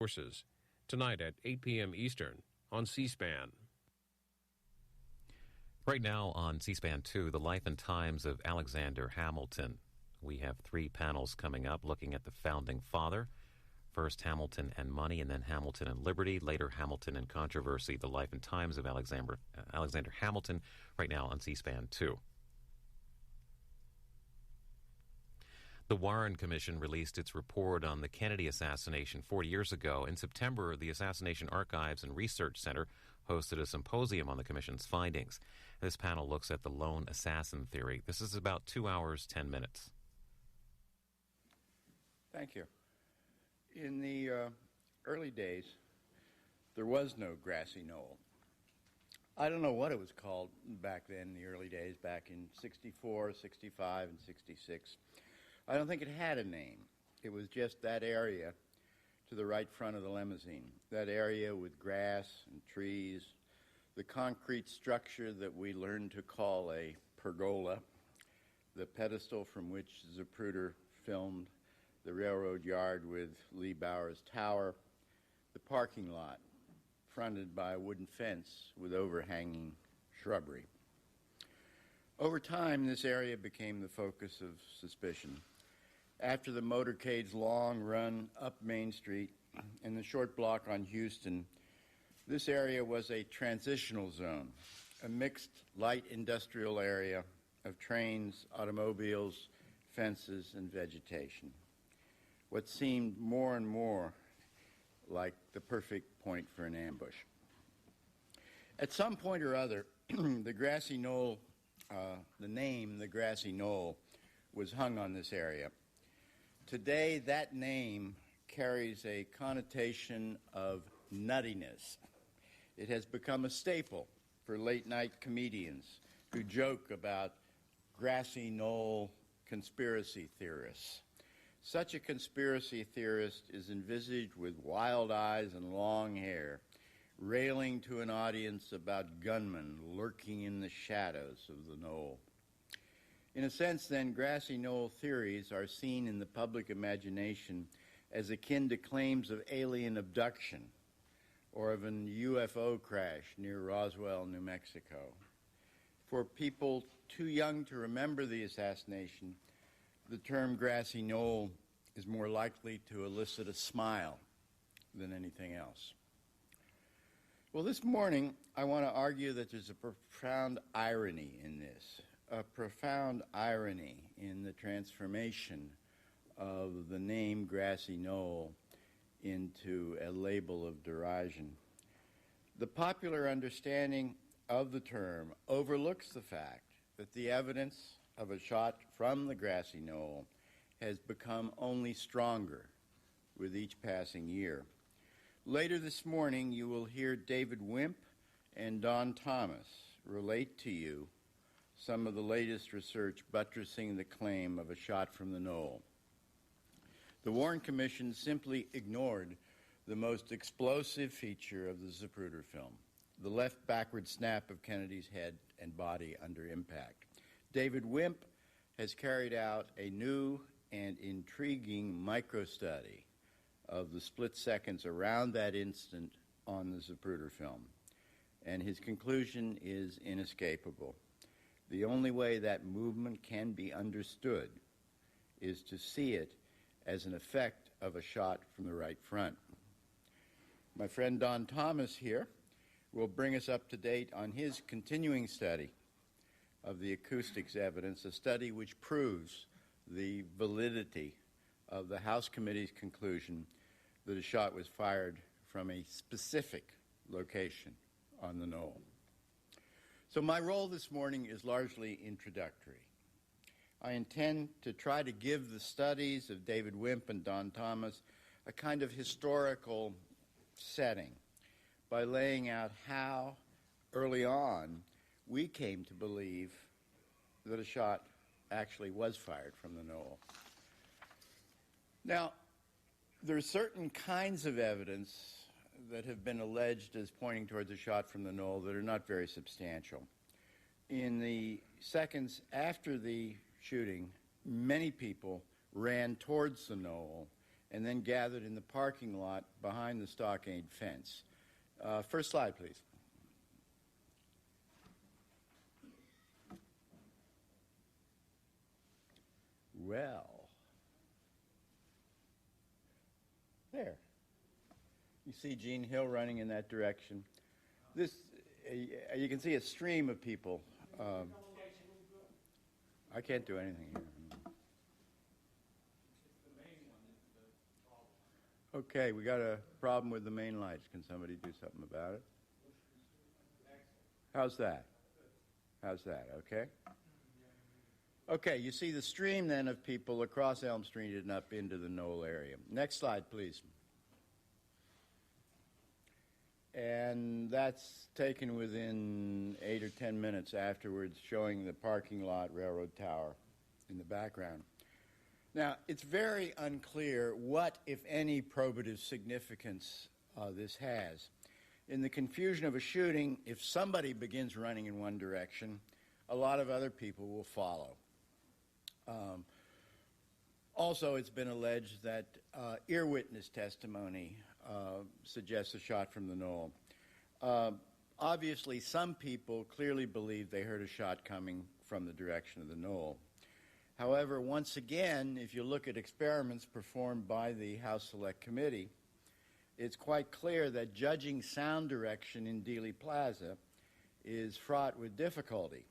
Forces, tonight at 8 p.m. Eastern on C-SPAN. Right now on C-SPAN 2, the life and times of Alexander Hamilton. We have 3 panels coming up looking at the founding father. First, Hamilton and money, and then Hamilton and liberty. Later, Hamilton and controversy. The life and times of Alexander Hamilton, right now on C-SPAN 2. The Warren Commission released its report on the Kennedy assassination 40 years ago. In September, the Assassination Archives and Research Center hosted a symposium on the Commission's findings. This panel looks at the lone assassin theory. This is about 2 hours, 10 minutes. Thank you. In the early days, there was no grassy knoll. I don't know what it was called back then in the early days, back in 64, 65, and 66. I don't think it had a name. It was just that area to the right front of the limousine, that area with grass and trees, the concrete structure that we learned to call a pergola, the pedestal from which Zapruder filmed, the railroad yard with Lee Bower's tower, the parking lot fronted by a wooden fence with overhanging shrubbery. Over time, this area became the focus of suspicion. After the motorcade's long run up Main Street and the short block on Houston, this area was a transitional zone, a mixed light industrial area of trains, automobiles, fences, and vegetation. What seemed more and more like the perfect point for an ambush. At some point or other, the grassy knoll, the name, the grassy knoll, was hung on this area. Today, that name carries a connotation of nuttiness. It has become a staple for late-night comedians who joke about grassy knoll conspiracy theorists. Such a conspiracy theorist is envisaged with wild eyes and long hair, railing to an audience about gunmen lurking in the shadows of the knoll. In a sense, then, grassy knoll theories are seen in the public imagination as akin to claims of alien abduction or of an UFO crash near Roswell, New Mexico. For people too young to remember the assassination, the term grassy knoll is more likely to elicit a smile than anything else. Well, this morning, I want to argue that there's a profound irony in this. A profound irony in the transformation of the name Grassy Knoll into a label of derision. The popular understanding of the term overlooks the fact that the evidence of a shot from the grassy knoll has become only stronger with each passing year. Later this morning, you will hear David Wimp and Don Thomas relate to you some of the latest research buttressing the claim of a shot from the knoll. The Warren Commission simply ignored the most explosive feature of the Zapruder film, the left backward snap of Kennedy's head and body under impact. David Wimp has carried out a new and intriguing micro-study of the split seconds around that instant on the Zapruder film, and his conclusion is inescapable. The only way that movement can be understood is to see it as an effect of a shot from the right front. My friend Don Thomas here will bring us up to date on his continuing study of the acoustics evidence, a study which proves the validity of the House Committee's conclusion that a shot was fired from a specific location on the knoll. So my role this morning is largely introductory. I intend to try to give the studies of David Wimp and Don Thomas a kind of historical setting by laying out how, early on, we came to believe that a shot actually was fired from the knoll. Now, there are certain kinds of evidence that have been alleged as pointing towards a shot from the knoll that are not very substantial. In the seconds after the shooting, many people ran towards the knoll and then gathered in the parking lot behind the stockade fence. First slide, please. Well, there. You see Gene Hill running in that direction. This, you can see a stream of people. I can't do anything here. Okay, we got a problem with the main lights. Can somebody do something about it? How's that? How's that? Okay. Okay, you see the stream then of people across Elm Street and up into the Knoll area. Next slide, please. And that's taken within 8 or 10 minutes afterwards, showing the parking lot, railroad tower in the background. Now, it's very unclear what, if any, probative significance this has. In the confusion of a shooting, if somebody begins running in one direction, a lot of other people will follow. Also, it's been alleged that ear witness testimony suggests a shot from the knoll. Obviously, some people clearly believe they heard a shot coming from the direction of the knoll. However, once again, if you look at experiments performed by the House Select Committee, it's quite clear that judging sound direction in Dealey Plaza is fraught with difficulty.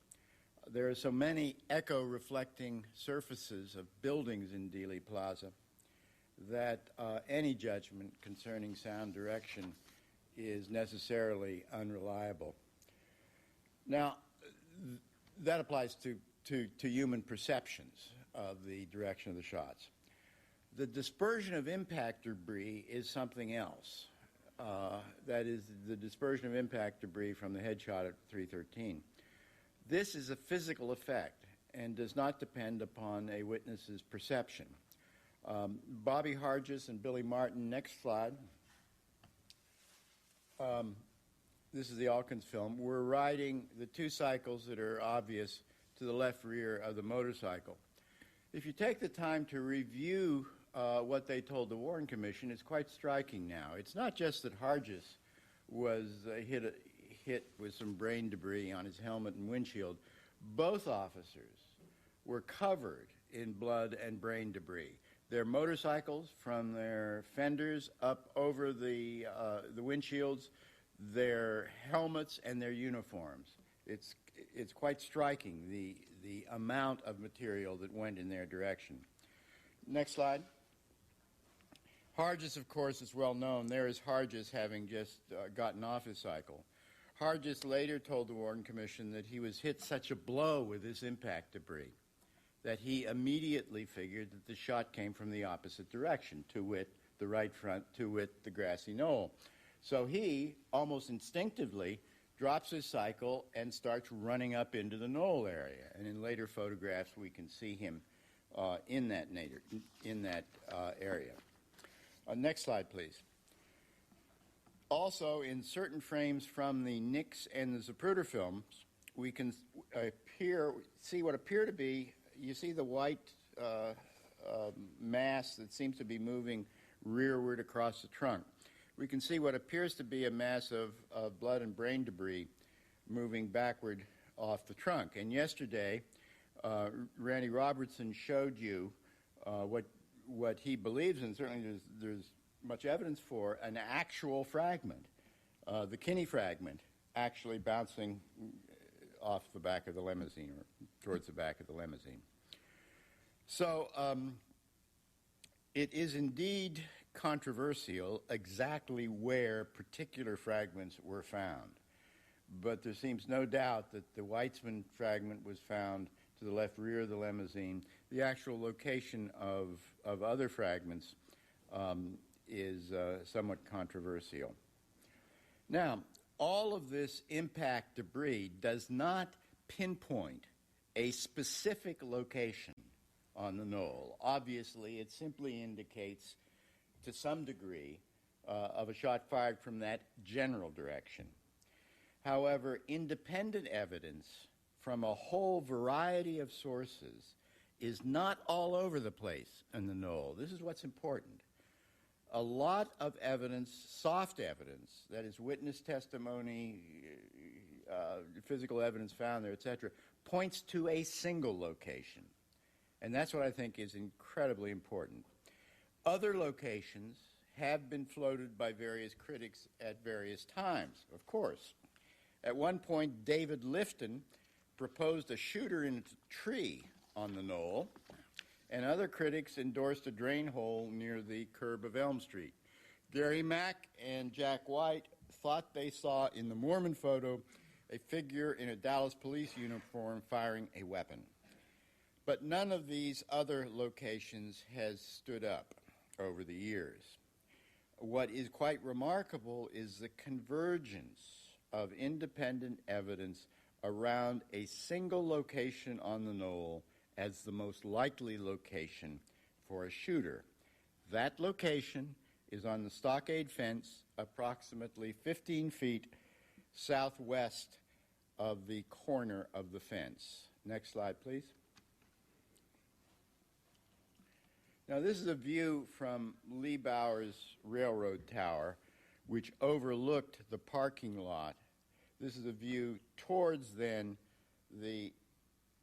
There are so many echo-reflecting surfaces of buildings in Dealey Plaza that any judgment concerning sound direction is necessarily unreliable. Now, that applies to human perceptions of the direction of the shots. The dispersion of impact debris is something else. That is the dispersion of impact debris from the headshot at 313. This is a physical effect and does not depend upon a witness's perception. Bobby Hargis and Billy Martin, next slide. This is the Alkins film. We're riding the two cycles that are obvious to the left rear of the motorcycle. If you take the time to review what they told the Warren Commission, it's quite striking now. It's not just that Hargis was hit with some brain debris on his helmet and windshield. Both officers were covered in blood and brain debris. Their motorcycles, from their fenders up over the windshields, their helmets and their uniforms. It's quite striking, the amount of material that went in their direction. Next slide. Hargis, of course, is well known. There is Hargis having just gotten off his cycle. Hargis later told the Warren Commission that he was hit such a blow with this impact debris that he immediately figured that the shot came from the opposite direction, to wit, the right front, to wit, the grassy knoll. So he, almost instinctively, drops his cycle and starts running up into the knoll area. And in later photographs, we can see him in that area. Next slide, please. Also, in certain frames from the Nix and the Zapruder films, we can see what appear to be, you see the white mass that seems to be moving rearward across the trunk. We can see what appears to be a mass of blood and brain debris moving backward off the trunk. And yesterday, Randy Robertson showed you what he believes, and certainly there's much evidence for, an actual fragment, the Kinney fragment, actually bouncing off the back of the limousine or towards the back of the limousine. So it is indeed controversial exactly where particular fragments were found. But there seems no doubt that the Weitzman fragment was found to the left rear of the limousine. The actual location of other fragments is somewhat controversial. Now, all of this impact debris does not pinpoint a specific location on the knoll. Obviously, it simply indicates to some degree of a shot fired from that general direction. However, independent evidence from a whole variety of sources is not all over the place in the knoll. This is what's important. a lot of evidence, soft evidence, that is witness testimony, physical evidence found there, etc., points to a single location. And that's what I think is incredibly important. Other locations have been floated by various critics at various times, of course. At one point, David Lifton proposed a shooter in a tree on the knoll, and other critics endorsed a drain hole near the curb of Elm Street. Gary Mack and Jack White thought they saw in the Mormon photo a figure in a Dallas police uniform firing a weapon. But none of these other locations has stood up over the years. What is quite remarkable is the convergence of independent evidence around a single location on the knoll as the most likely location for a shooter. That location is on the stockade fence approximately 15 feet southwest of the corner of the fence. Next slide, please. Now, this is a view from Lee Bower's railroad tower, which overlooked the parking lot. This is a view towards, then, the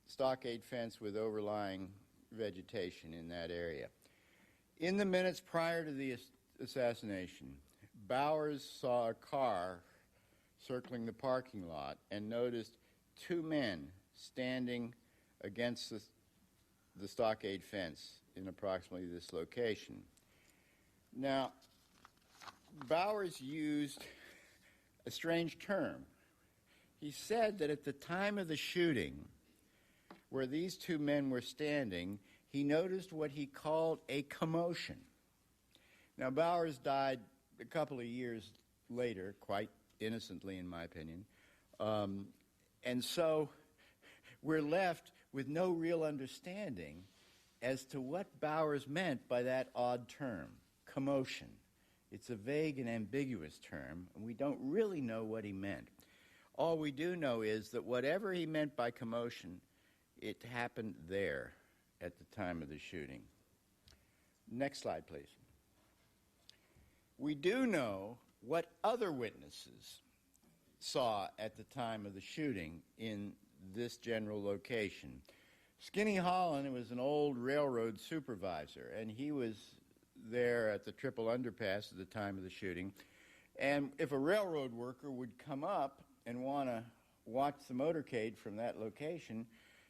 stockade fence with overlying vegetation in that area. In the minutes prior to the assassination, Bowers saw a car circling the parking lot and noticed two men standing against the stockade fence in approximately this location. Now, Bowers used a strange term. He said that at the time of the shooting, where these two men were standing, he noticed what he called a commotion. Now, Bowers died a couple of years later, quite innocently in my opinion, and so we're left with no real understanding as to what Bowers meant by that odd term, commotion. It's a vague and ambiguous term, and we don't really know what he meant. All we do know is that whatever he meant by commotion, it happened there at the time of the shooting. Next slide, please. We do know what other witnesses saw at the time of the shooting in this general location. Skinny Holland was an old railroad supervisor, and he was there at the Triple Underpass at the time of the shooting. And if a railroad worker would come up and want to watch the motorcade from that location,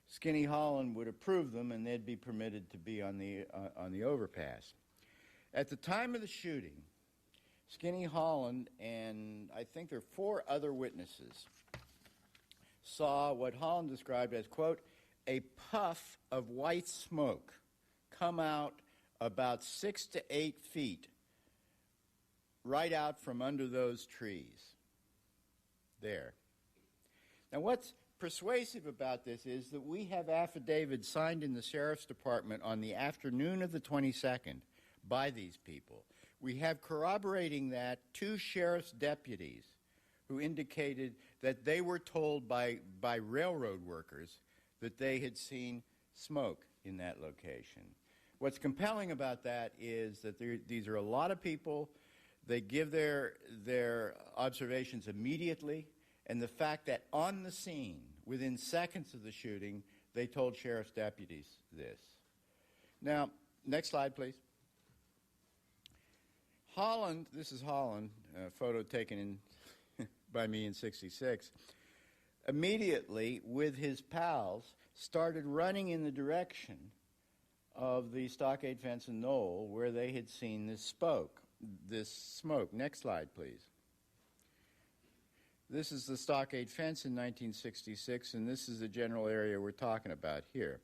Skinny Holland would approve them, and they'd be permitted to be on the overpass. At the time of the shooting, Skinny Holland and I think there are 4 other witnesses saw what Holland described as, quote, a puff of white smoke come out about 6 to 8 feet right out from under those trees there. Now, what's persuasive about this is that we have affidavits signed in the Sheriff's Department on the afternoon of the 22nd by these people. We have corroborating that 2 sheriff's deputies who indicated that they were told by railroad workers that they had seen smoke in that location. What's compelling about that is that these are a lot of people. They give their observations immediately, and the fact that on the scene, within seconds of the shooting, they told sheriff's deputies this. Now, next slide, please. Holland, this is Holland, a photo taken by me in '66, immediately, with his pals, started running in the direction of the stockade fence and knoll where they had seen this smoke. Next slide, please. This is the stockade fence in 1966, and this is the general area we're talking about here.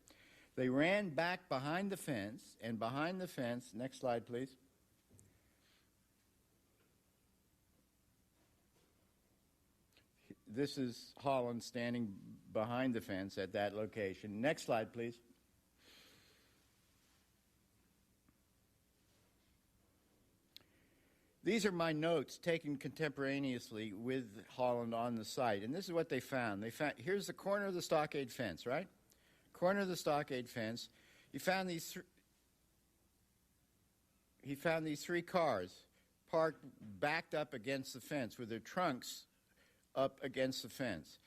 They ran back behind the fence, and behind the fence, next slide, please. This is Holland standing behind the fence at that location. Next slide, please. These are my notes taken contemporaneously with Holland on the site, and this is what they found. Here's the corner of the stockade fence, right? Corner of the stockade fence. You found these he found these three cars parked, backed up against the fence with their trunks up against the fence.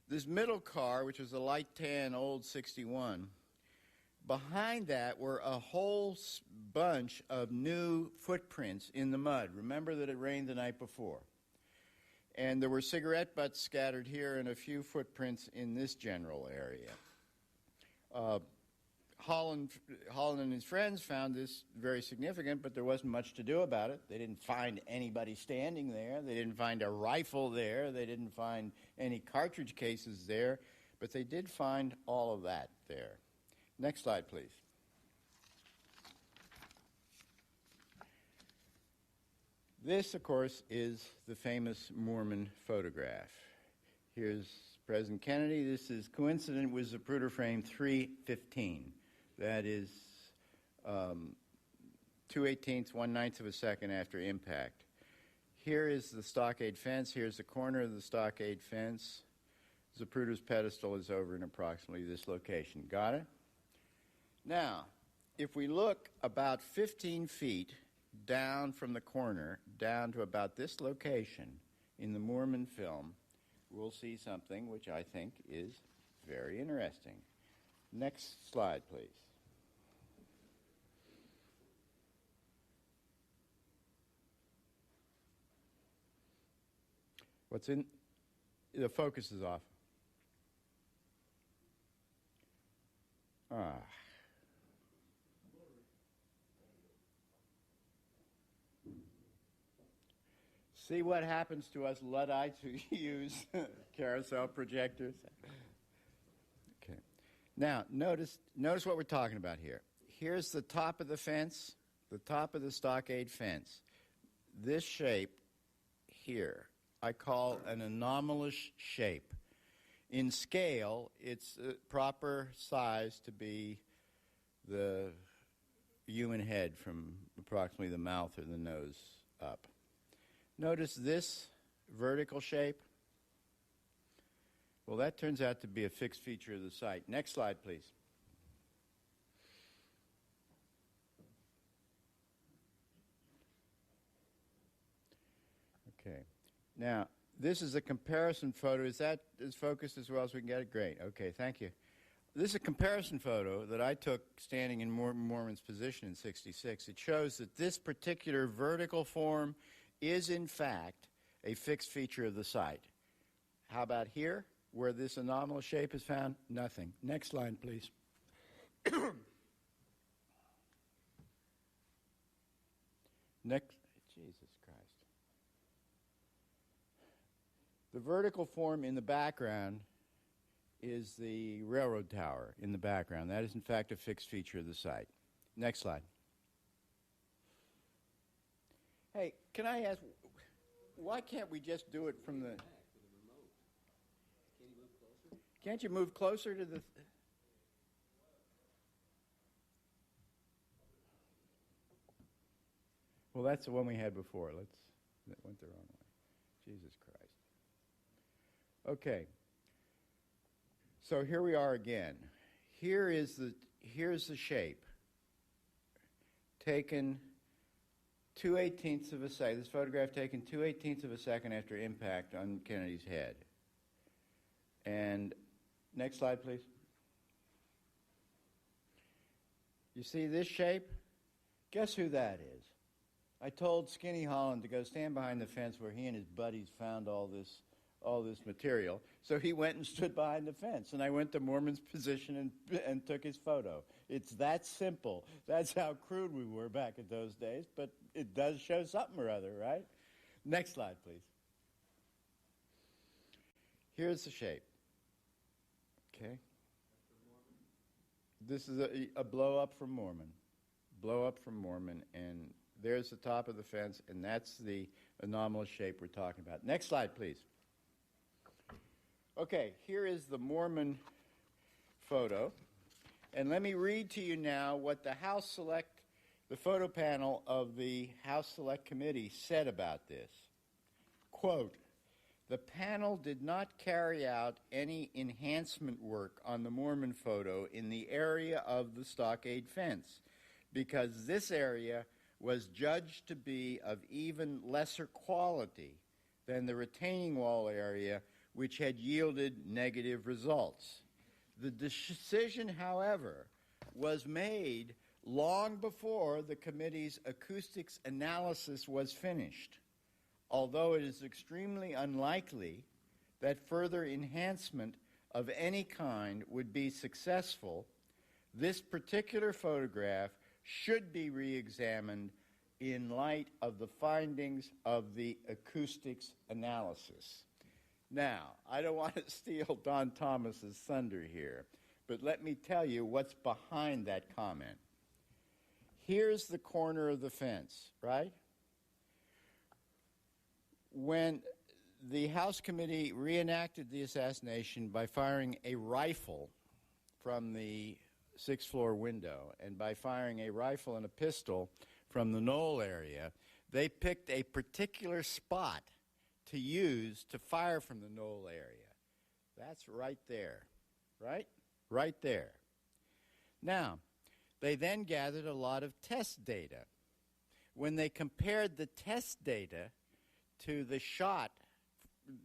This middle car, which was a light tan old 61, behind that were a whole bunch of new footprints in the mud. Remember that it rained the night before. And there were cigarette butts scattered here and a few footprints in this general area. Holland and his friends found this very significant, but there wasn't much to do about it. They didn't find anybody standing there. They didn't find a rifle there. They didn't find any cartridge cases there. But they did find all of that there. Next slide, please. This, of course, is the famous Mormon photograph. Here's President Kennedy. This is coincident with Zapruder frame 315. That is 2/18, 1/9 of a second after impact. Here is the stockade fence. Here's the corner of the stockade fence. Zapruder's pedestal is over in approximately this location. Got it? Now, if we look about 15 feet down from the corner, down to about this location in the Mormon film, we'll see something which I think is very interesting. Next slide, please. What's in? The focus is off. See what happens to us Luddites who use carousel projectors? Okay. Now, notice what we're talking about here. Here's the top of the fence, the top of the stockade fence. This shape here, I call an anomalous shape. In scale, it's a proper size to be the human head from approximately the mouth or the nose up. Notice this vertical shape. Well, that turns out to be a fixed feature of the site. Next slide, please. Okay. Now, this is a comparison photo. Is that as focused as well as we can get it? Great. Okay, thank you. This is a comparison photo that I took standing in Mormon's position in '66. It shows that this particular vertical form is, in fact, a fixed feature of the site. How about here, where this anomalous shape is found? Nothing. Next slide, please. Next. Jesus Christ. The vertical form in the background is the railroad tower in the background. That is, in fact, a fixed feature of the site. Next slide. Hey, can I ask, why can't we just do it from the... Can't you move closer to the... Well, that's the one we had before. That went the wrong way. Jesus Christ. Okay. So here we are again. Here's the shape. Taken 2/18 of a second. This photograph taken 2/18 of a second after impact on Kennedy's head. And next slide, please. You see this shape? Guess who that is? I told Skinny Holland to go stand behind the fence where he and his buddies found all this material. So he went and stood behind the fence, and I went to Mormon's position and took his photo. It's that simple. That's how crude we were back in those days, but it does show something or other, right? Next slide, please. Here's the shape. Okay. This is a blow up from Mormon. Blow up from Mormon, and there's the top of the fence, and that's the anomalous shape we're talking about. Next slide, please. Okay, here is the Mormon photo. And let me read to you now what the photo panel of the House Select Committee said about this. Quote, "The panel did not carry out any enhancement work on the Mormon photo in the area of the stockade fence because this area was judged to be of even lesser quality than the retaining wall area, which had yielded negative results. The decision, however, was made long before the committee's acoustics analysis was finished, although it is extremely unlikely that further enhancement of any kind would be successful. This particular photograph should be re-examined in light of the findings of the acoustics analysis. Now, I don't want to steal Don Thomas's thunder here, but let me tell you what's behind that comment. Here's the corner of the fence, right? When the House Committee reenacted the assassination by firing a rifle from the sixth floor window and by firing a rifle and a pistol from the knoll area, they picked a particular spot to use to fire from the knoll area. That's right there, right? Right there. Now, they then gathered a lot of test data. When they compared the test data to the shot,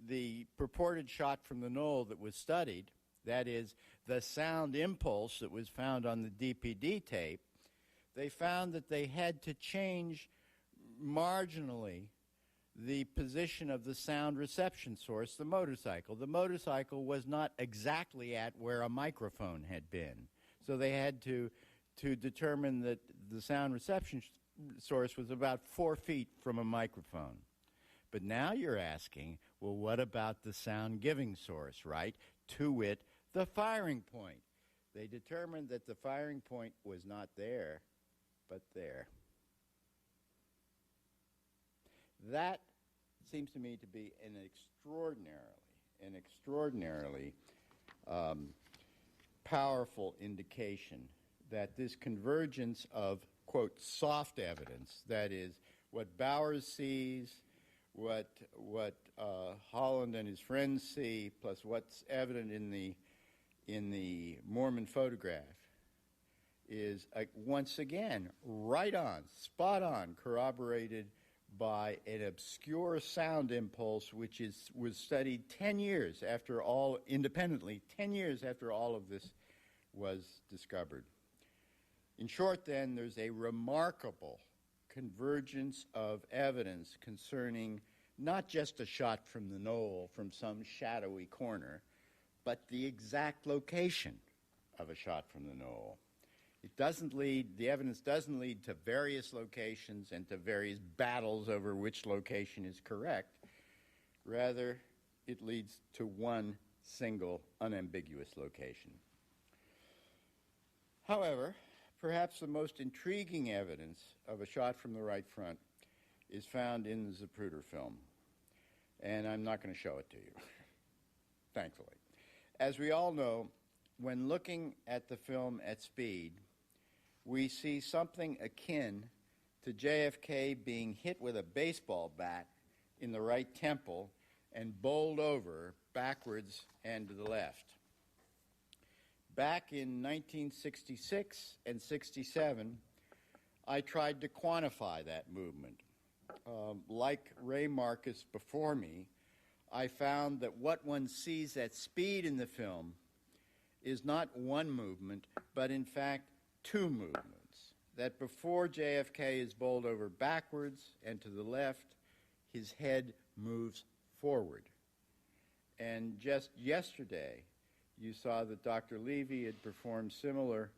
the purported shot from the knoll that was studied, that is, the sound impulse that was found on the DPD tape, they found that they had to change marginally the position of the sound reception source, the motorcycle. The motorcycle was not exactly at where a microphone had been. So they had to determine that the sound reception source was about 4 feet from a microphone. But now you're asking, well, what about the sound-giving source, right? To wit, the firing point. They determined that the firing point was not there, but there. That seems to me to be an extraordinarily powerful indication that this convergence of, quote, soft evidence, that is, what Bowers sees, what Holland and his friends see, plus what's evident in the Mormon photograph, is once again right on, spot on, corroborated by an obscure sound impulse which was studied 10 years after all, independently, 10 years after all of this was discovered. In short, then, there's a remarkable convergence of evidence concerning not just a shot from the knoll from some shadowy corner, but the exact location of a shot from the knoll. The evidence doesn't lead to various locations and to various battles over which location is correct. Rather, it leads to one single unambiguous location. However, perhaps the most intriguing evidence of a shot from the right front is found in the Zapruder film. And I'm not going to show it to you, thankfully. As we all know, when looking at the film at speed, we see something akin to JFK being hit with a baseball bat in the right temple and bowled over backwards and to the left. Back in 1966 and 67, I tried to quantify that movement. Like Ray Marcus before me, I found that what one sees at speed in the film is not one movement, but in fact 2 movements. That before JFK is bowled over backwards and to the left, his head moves forward. And just yesterday, you saw that Dr. Levy had performed similar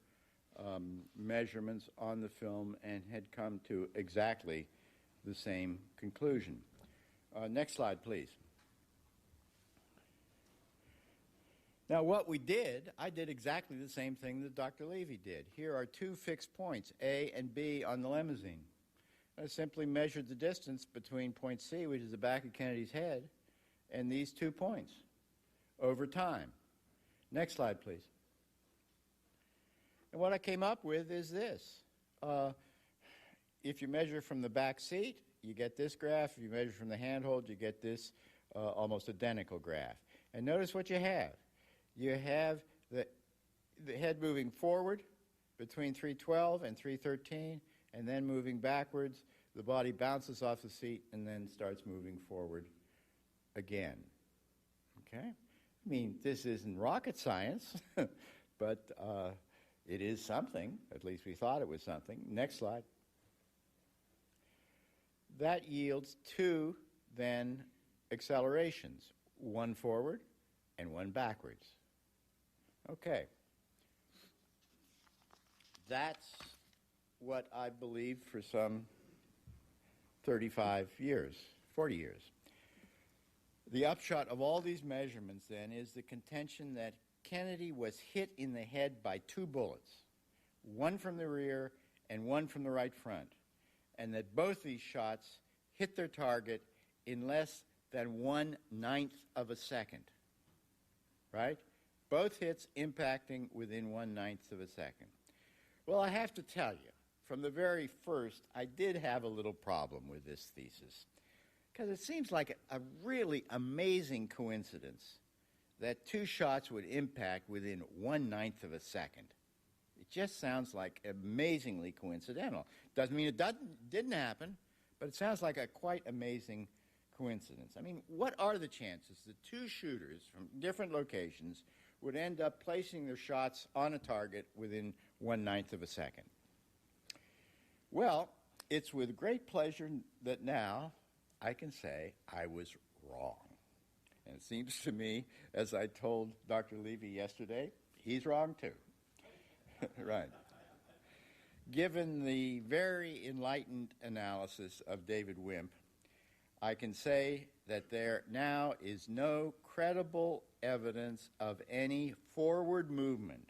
measurements on the film and had come to exactly the same conclusion. Next slide, please. Now, what we did, I did exactly the same thing that Dr. Levy did. Here are 2 fixed points, A and B, on the limousine. I simply measured the distance between point C, which is the back of Kennedy's head, and these 2 points over time. Next slide, please. And what I came up with is this. If you measure from the back seat, you get this graph. If you measure from the handhold, you get this almost identical graph. And notice what you have. You have the head moving forward between 312 and 313, and then moving backwards, the body bounces off the seat and then starts moving forward again. Okay? I mean, this isn't rocket science, but it is something. At least we thought it was something. Next slide. That yields two, then, accelerations, one forward and one backwards. Okay. That's what I believed for some 35 years, 40 years. The upshot of all these measurements, then, is the contention that Kennedy was hit in the head by two bullets, one from the rear and one from the right front, and that both these shots hit their target in less than 1/9 of a second, right? Both hits impacting within 1/9 of a second. Well, I have to tell you, from the very first, I did have a little problem with this thesis, because it seems like a really amazing coincidence that two shots would impact within 1/9 of a second. It just sounds like amazingly coincidental. Doesn't mean it didn't happen, but it sounds like a quite amazing coincidence. I mean, what are the chances that two shooters from different locations would end up placing their shots on a target within 1/9 of a second? Well, it's with great pleasure that now I can say I was wrong. And it seems to me, as I told Dr. Levy yesterday, he's wrong too. Right. Given the very enlightened analysis of David Wimp, I can say that there now is no credible evidence of any forward movement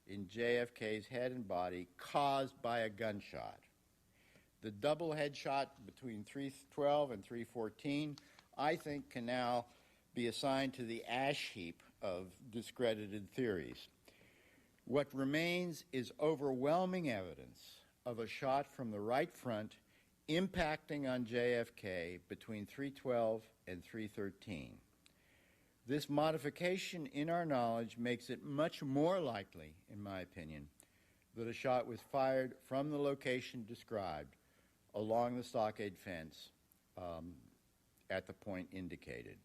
in JFK's head and body caused by a gunshot. The double headshot between 312 and 314, I think, can now be assigned to the ash heap of discredited theories. What remains is overwhelming evidence of a shot from the right front impacting on JFK between 312 and 313. This modification in our knowledge makes it much more likely, in my opinion, that a shot was fired from the location described along the stockade fence at the point indicated.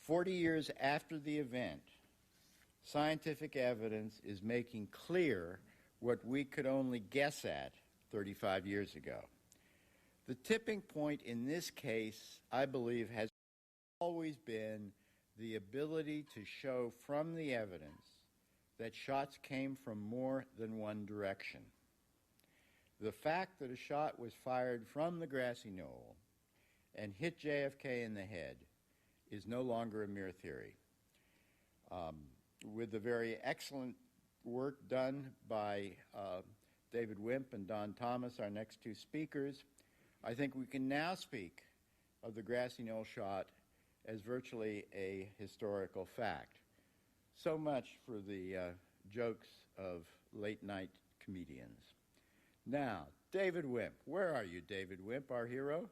40 years after the event, scientific evidence is making clear what we could only guess at 35 years ago. The tipping point in this case, I believe, has always been the ability to show from the evidence that shots came from more than one direction. The fact that a shot was fired from the grassy knoll and hit JFK in the head is no longer a mere theory. With the very excellent work done by David Wimp and Don Thomas, our next two speakers, I think we can now speak of the grassy knoll shot as virtually a historical fact. So much for the jokes of late-night comedians. Now, David Wimp. Where are you, David Wimp, our hero?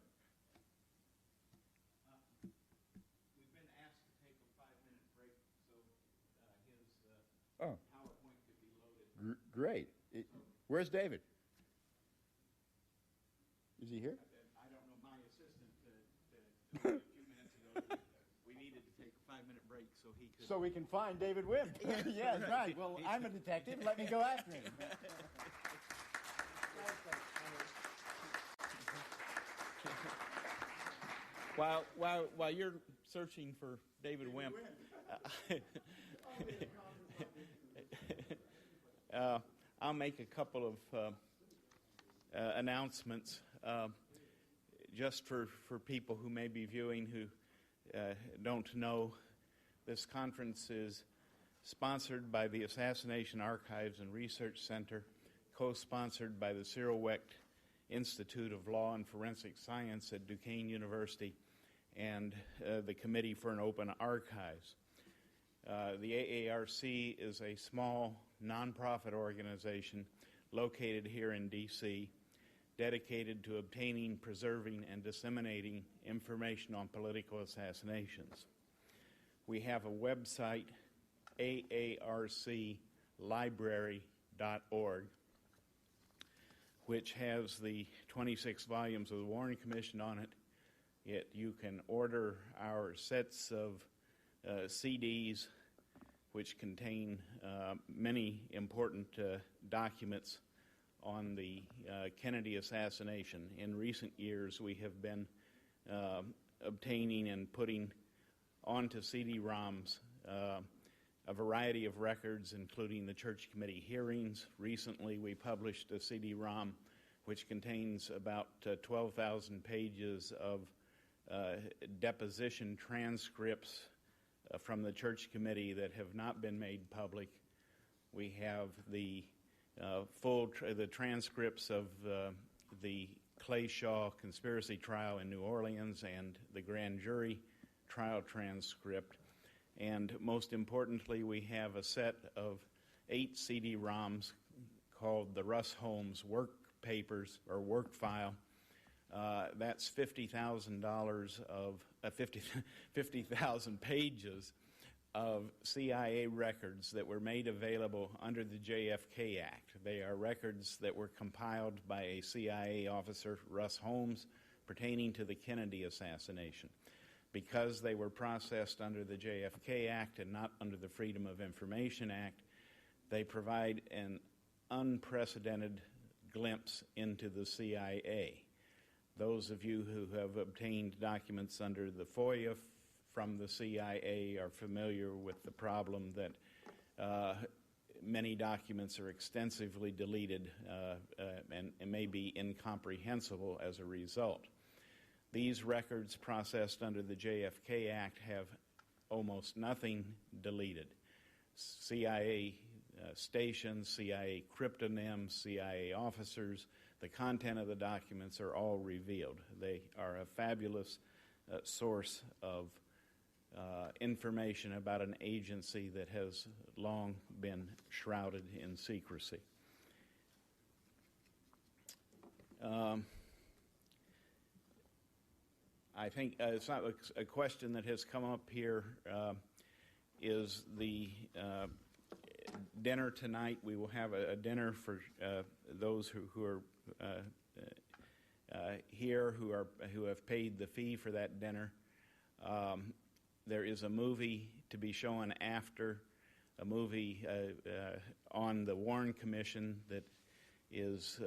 We've been asked to take a 5-minute break so his PowerPoint could be loaded. Great. Where's David? Is he here? I don't know. My assistant told me a few minutes ago we needed to take a 5-minute break so he could... So we can find David Wimp. Yes, right. Well, I'm a detective. Let me go after him. While you're searching for David Wimp, I'll make a couple of announcements just for people who may be viewing who don't know. This conference is sponsored by the Assassination Archives and Research Center, co-sponsored by the Cyril Wecht Institute of Law and Forensic Science at Duquesne University and the Committee for an Open Archives. The AARC is a small nonprofit organization located here in D.C., dedicated to obtaining, preserving, and disseminating information on political assassinations. We have a website, aarclibrary.org, which has the 26 volumes of the Warren Commission on it. You can order our sets of CDs, which contain many important documents on the Kennedy assassination. In recent years, we have been obtaining and putting onto CD-ROMs a variety of records, including the Church Committee hearings. Recently, we published a CD-ROM which contains about 12,000 pages of deposition transcripts from the Church Committee that have not been made public. We have the the transcripts of the Clay Shaw conspiracy trial in New Orleans and the grand jury trial transcript. And most importantly, we have a set of 8 CD-ROMs called the Russ Holmes Work Papers or Work File. That's $50,000 of 50,000 pages of CIA records that were made available under the JFK Act. They are records that were compiled by a CIA officer, Russ Holmes, pertaining to the Kennedy assassination. Because they were processed under the JFK Act and not under the Freedom of Information Act, they provide an unprecedented glimpse into the CIA. Those of you who have obtained documents under the FOIA from the CIA are familiar with the problem that many documents are extensively deleted and may be incomprehensible as a result. These records processed under the JFK Act have almost nothing deleted. CIA stations, CIA cryptonyms, CIA officers, the content of the documents are all revealed. They are a fabulous source of information about an agency that has long been shrouded in secrecy. I think it's not a question that has come up here. Is the dinner tonight? We will have a dinner for those who are here who have paid the fee for that dinner. There is a movie to be shown after, a movie on the Warren Commission that is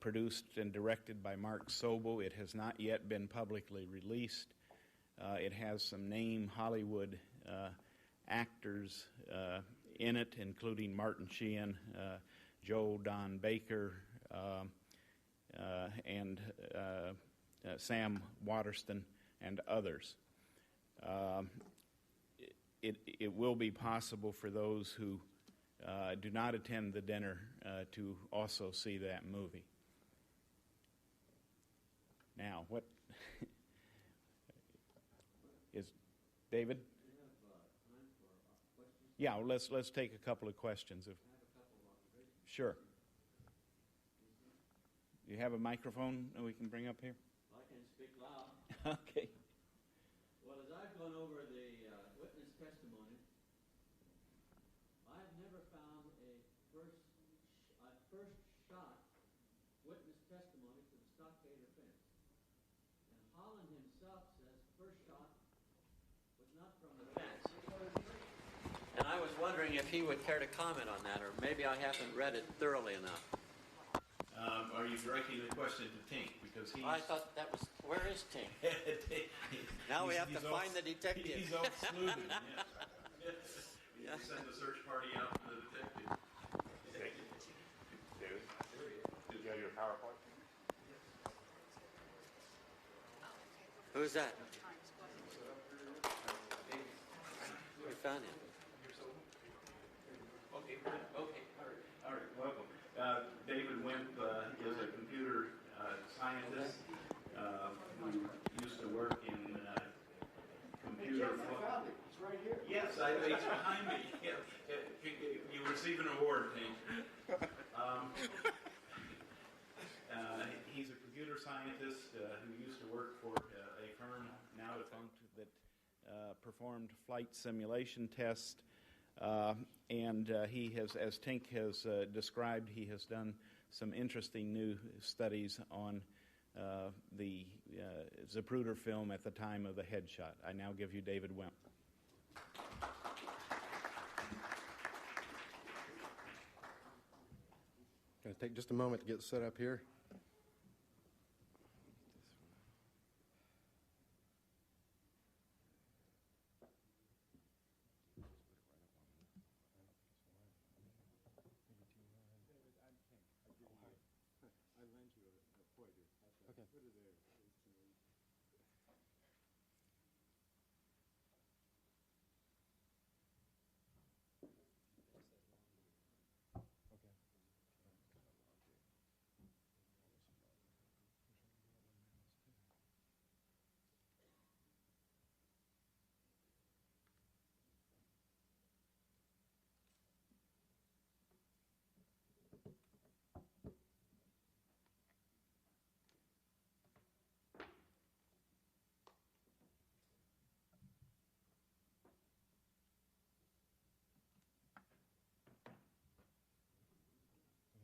produced and directed by Mark Sobel. It has not yet been publicly released. It has some name Hollywood actors in it, including Martin Sheehan, Joel Don Baker, and Sam Waterston, and others. It will be possible for those who do not attend the dinner to also see that movie. Now, what is David? Yeah, well, let's take a couple of questions. Sure. You have a microphone that we can bring up here? I can speak loud. Okay. Well, as I've gone over the witness testimony, I've never found a first shot witness testimony to the stockade offense. And Holland himself says first shot was not from the fence. And I was wondering if he would care to comment on that, or maybe I haven't read it thoroughly enough. Are you directing the question to Tink? Because I thought that was, where is Tink? Now we have to find the detective. He's all sleuthing, yes. Yeah. Send the search party out to the detective. David, did you have your PowerPoint? Who's that? We found him. Okay, all right, welcome. David Wimp is a computer scientist who used to work in computer. I found it. It's right here. Yes, it's behind me. You receive an award, Tink. He's a computer scientist who used to work for a firm now defunct that performed flight simulation tests. And he has, as Tink has described, he has done some interesting new studies on the Zapruder film at the time of the headshot. I now give you David Wimp. Going to take just a moment to get set up here.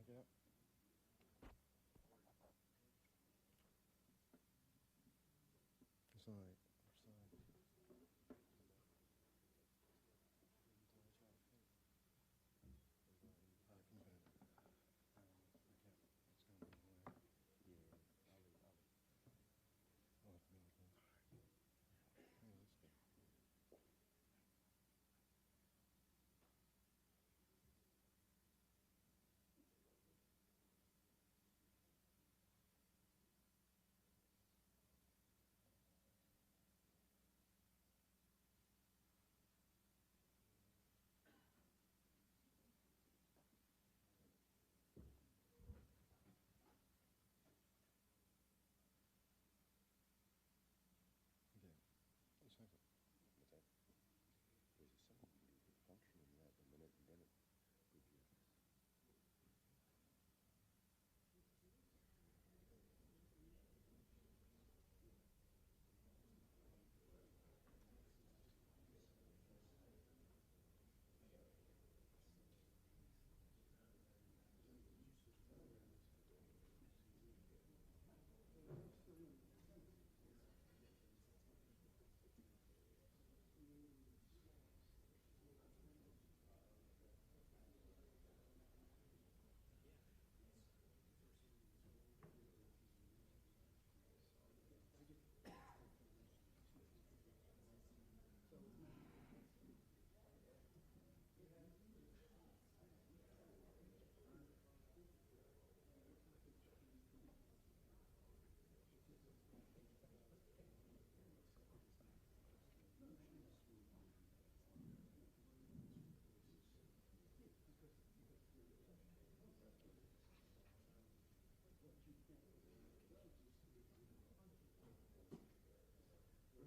Yep. Sorry.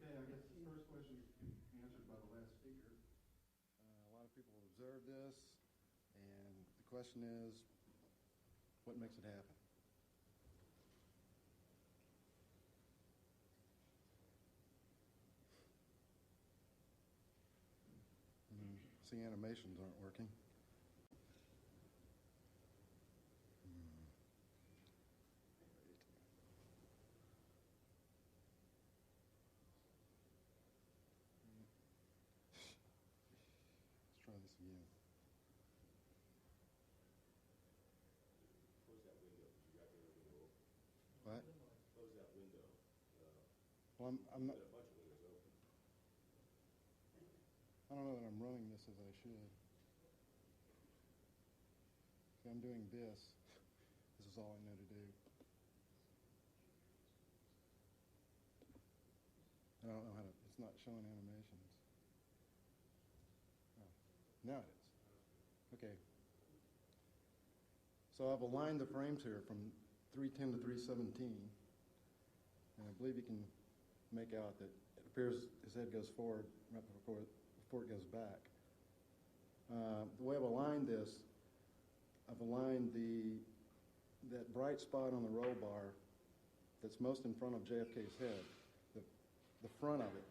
Okay, I guess the first question answered by the last speaker. A lot of people observe this, and the question is, what makes it happen? See, animations aren't working. Let's try this again. Close that window. You got the window open. What? Close that window. Well, I'm not. Got a bunch of windows open. I don't know that I'm running this as I should. See, I'm doing this. This is all I know to do. I don't know how to. It's not showing animations. Oh, now it is. Okay. So I've aligned the frames here from 310 to 317, and I believe you can make out that it appears his head goes forward right before it goes back. The way I've aligned this, I've aligned that bright spot on the roll bar that's most in front of JFK's head, the front of it,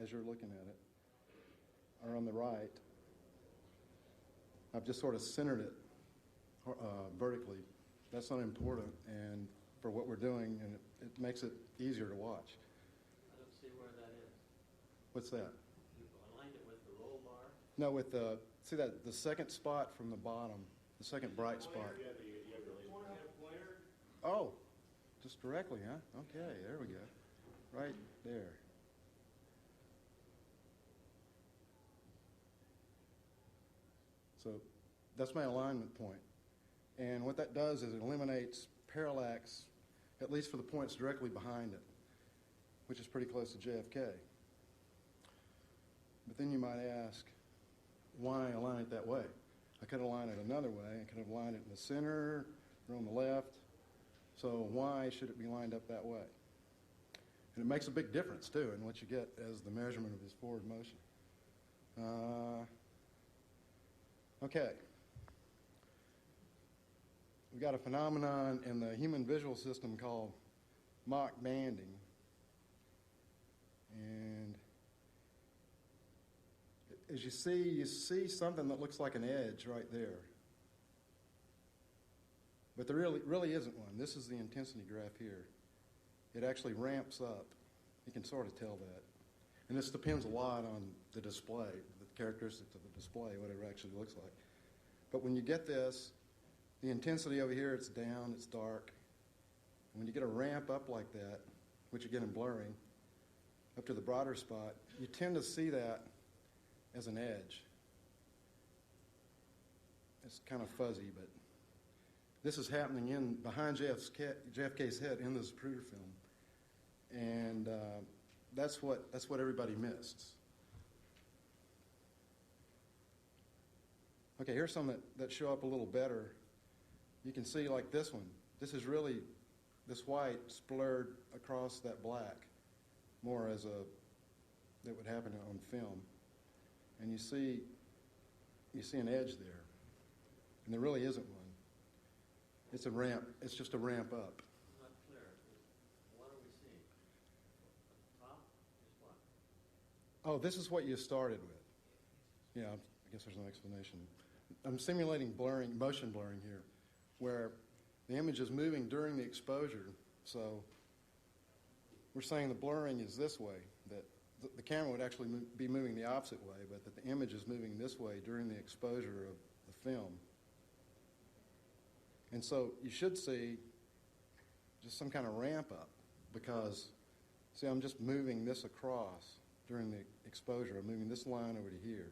as you're looking at it, or on the right. I've just sort of centered it vertically That's not important, and for what we're doing, and it makes it easier to watch. I don't see where that is. What's that? You aligned it with the roll bar. No, with the, see that, the second spot from the bottom, the second bright spot. Oh, just directly, huh? Okay, there we go. Right there. So that's my alignment point. And what that does is it eliminates parallax, at least for the points directly behind it, which is pretty close to JFK. But then you might ask, why align it that way? I could align it another way. I could have aligned it in the center or on the left. So why should it be lined up that way? And it makes a big difference, too, in what you get as the measurement of this forward motion. Okay. We've got a phenomenon in the human visual system called Mach banding. And as you see something that looks like an edge right there. But there really isn't one. This is the intensity graph here. It actually ramps up. You can sort of tell that. And this depends a lot on the display, the characteristics of the display, what it actually looks like. But when you get this, the intensity over here, it's down, it's dark. And when you get a ramp up like that, which you get in blurring, up to the broader spot, you tend to see that as an edge. It's kind of fuzzy, but this is happening in behind JFK's head in the Zapruder film, and that's what everybody missed. Okay, here's some that show up a little better. You can see like this one. This is really this white splurred across that black, more as that would happen on film, and you see an edge there, and there really isn't one. It's a ramp. It's just a ramp up. It's not clear. What are we seeing? The top is what? Oh, this is what you started with. Yeah, I guess there's no explanation. I'm simulating blurring, motion blurring here, where the image is moving during the exposure. So we're saying the blurring is this way, that the camera would actually be moving the opposite way, but that the image is moving this way during the exposure of the film. And so you should see just some kind of ramp up because, see, I'm just moving this across during the exposure. I'm moving this line over to here.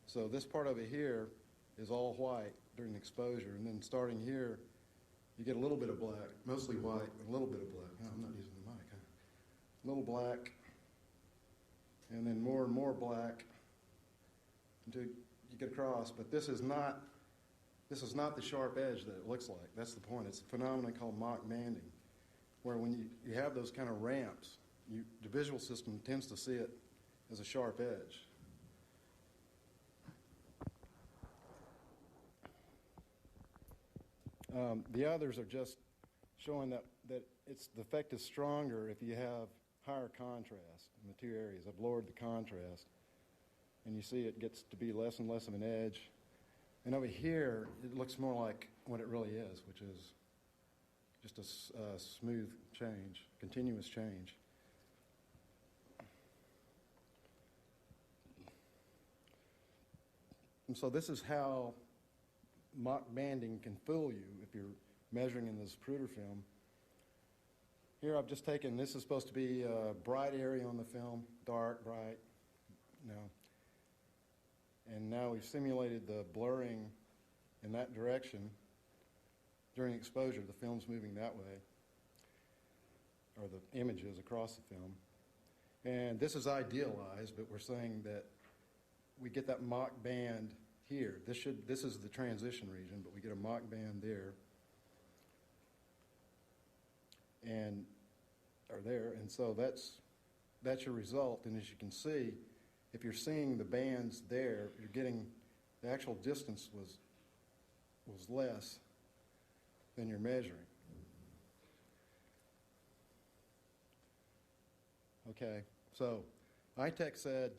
So this part over here is all white during the exposure, and then starting here, you get a little bit of black, mostly white, a little bit of black. Oh, I'm not using the mic, huh? A little black, and then more and more black until you get across. But this is not the sharp edge that it looks like. That's the point. It's a phenomenon called Mach banding, where when you have those kind of ramps, the visual system tends to see it as a sharp edge. The others are just showing that the effect is stronger if you have higher contrast in the two areas. I've lowered the contrast, and you see it gets to be less and less of an edge. And over here, it looks more like what it really is, which is just a smooth change, continuous change. And so this is how Mach banding can fool you if you're measuring in this Zapruder film. Here I've just taken, this is supposed to be a bright area on the film, dark, bright, and now we've simulated the blurring in that direction during exposure. The film's moving that way, or the images across the film. And this is idealized, but we're saying that we get that Mach band here. This is the transition region, but we get a Mach band there, and so that's your result. And as you can see, if you're seeing the bands there, you're getting the actual distance was less than you're measuring. Okay, so ITEC said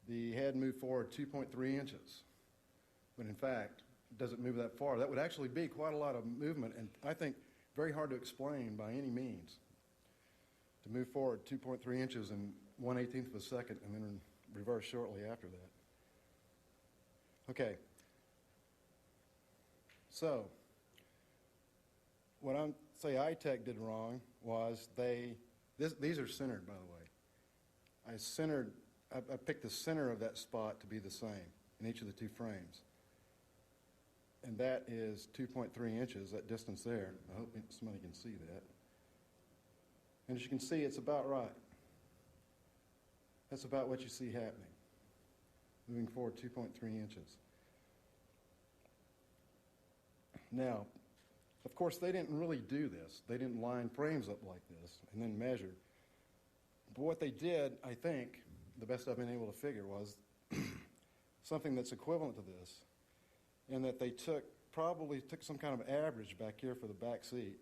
the head moved forward 2.3 inches, but in fact, doesn't move that far. That would actually be quite a lot of movement, and I think very hard to explain by any means. To move forward 2.3 inches in 1/18 of a second and then reverse shortly after that. Okay. So, what I'm say iTech did wrong was these are centered, by the way. I picked the center of that spot to be the same in each of the two frames. And that is 2.3 inches, that distance there. I hope somebody can see that. And as you can see, it's about right. That's about what you see happening. Moving forward 2.3 inches. Now, of course, they didn't really do this. They didn't line frames up like this and then measure. But what they did, I think, the best I've been able to figure was something that's equivalent to this, and that they probably took some kind of average back here for the back seat.